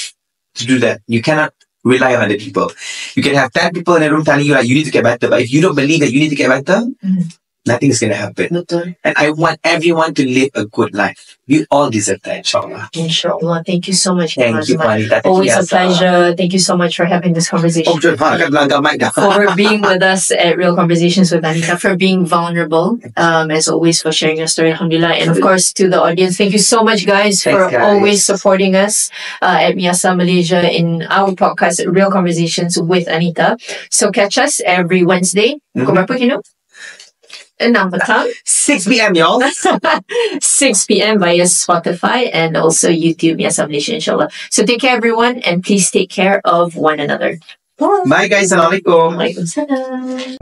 [SPEAKER 2] to do that. You cannot rely on other people. You can have 10 people in a room telling you like you need to get better, but if you don't believe that you need to get better, nothing is going to happen.
[SPEAKER 1] Betul.
[SPEAKER 2] And I want everyone to live a good life. We all deserve that, inshallah.
[SPEAKER 1] Inshallah. Thank you so much.
[SPEAKER 2] Thank you, Panita.
[SPEAKER 1] Always a pleasure. Thank you so much for having this conversation. For being with us at Real Conversations with Anita, for being vulnerable, as always, for sharing your story, alhamdulillah. And of course, to the audience, thank you so much, guys, for always supporting us at Miasa Malaysia in our podcast, Real Conversations with Anita. So catch us every Wednesday. Pukul berapa, Kino? 6
[SPEAKER 2] p.m. y'all.
[SPEAKER 1] 6 p.m. via Spotify and also YouTube, Miasa Malaysia, inshallah. So take care, everyone, and please take care of one another.
[SPEAKER 2] Bye, guys. Assalamualaikum.
[SPEAKER 1] Waalaikumsalam.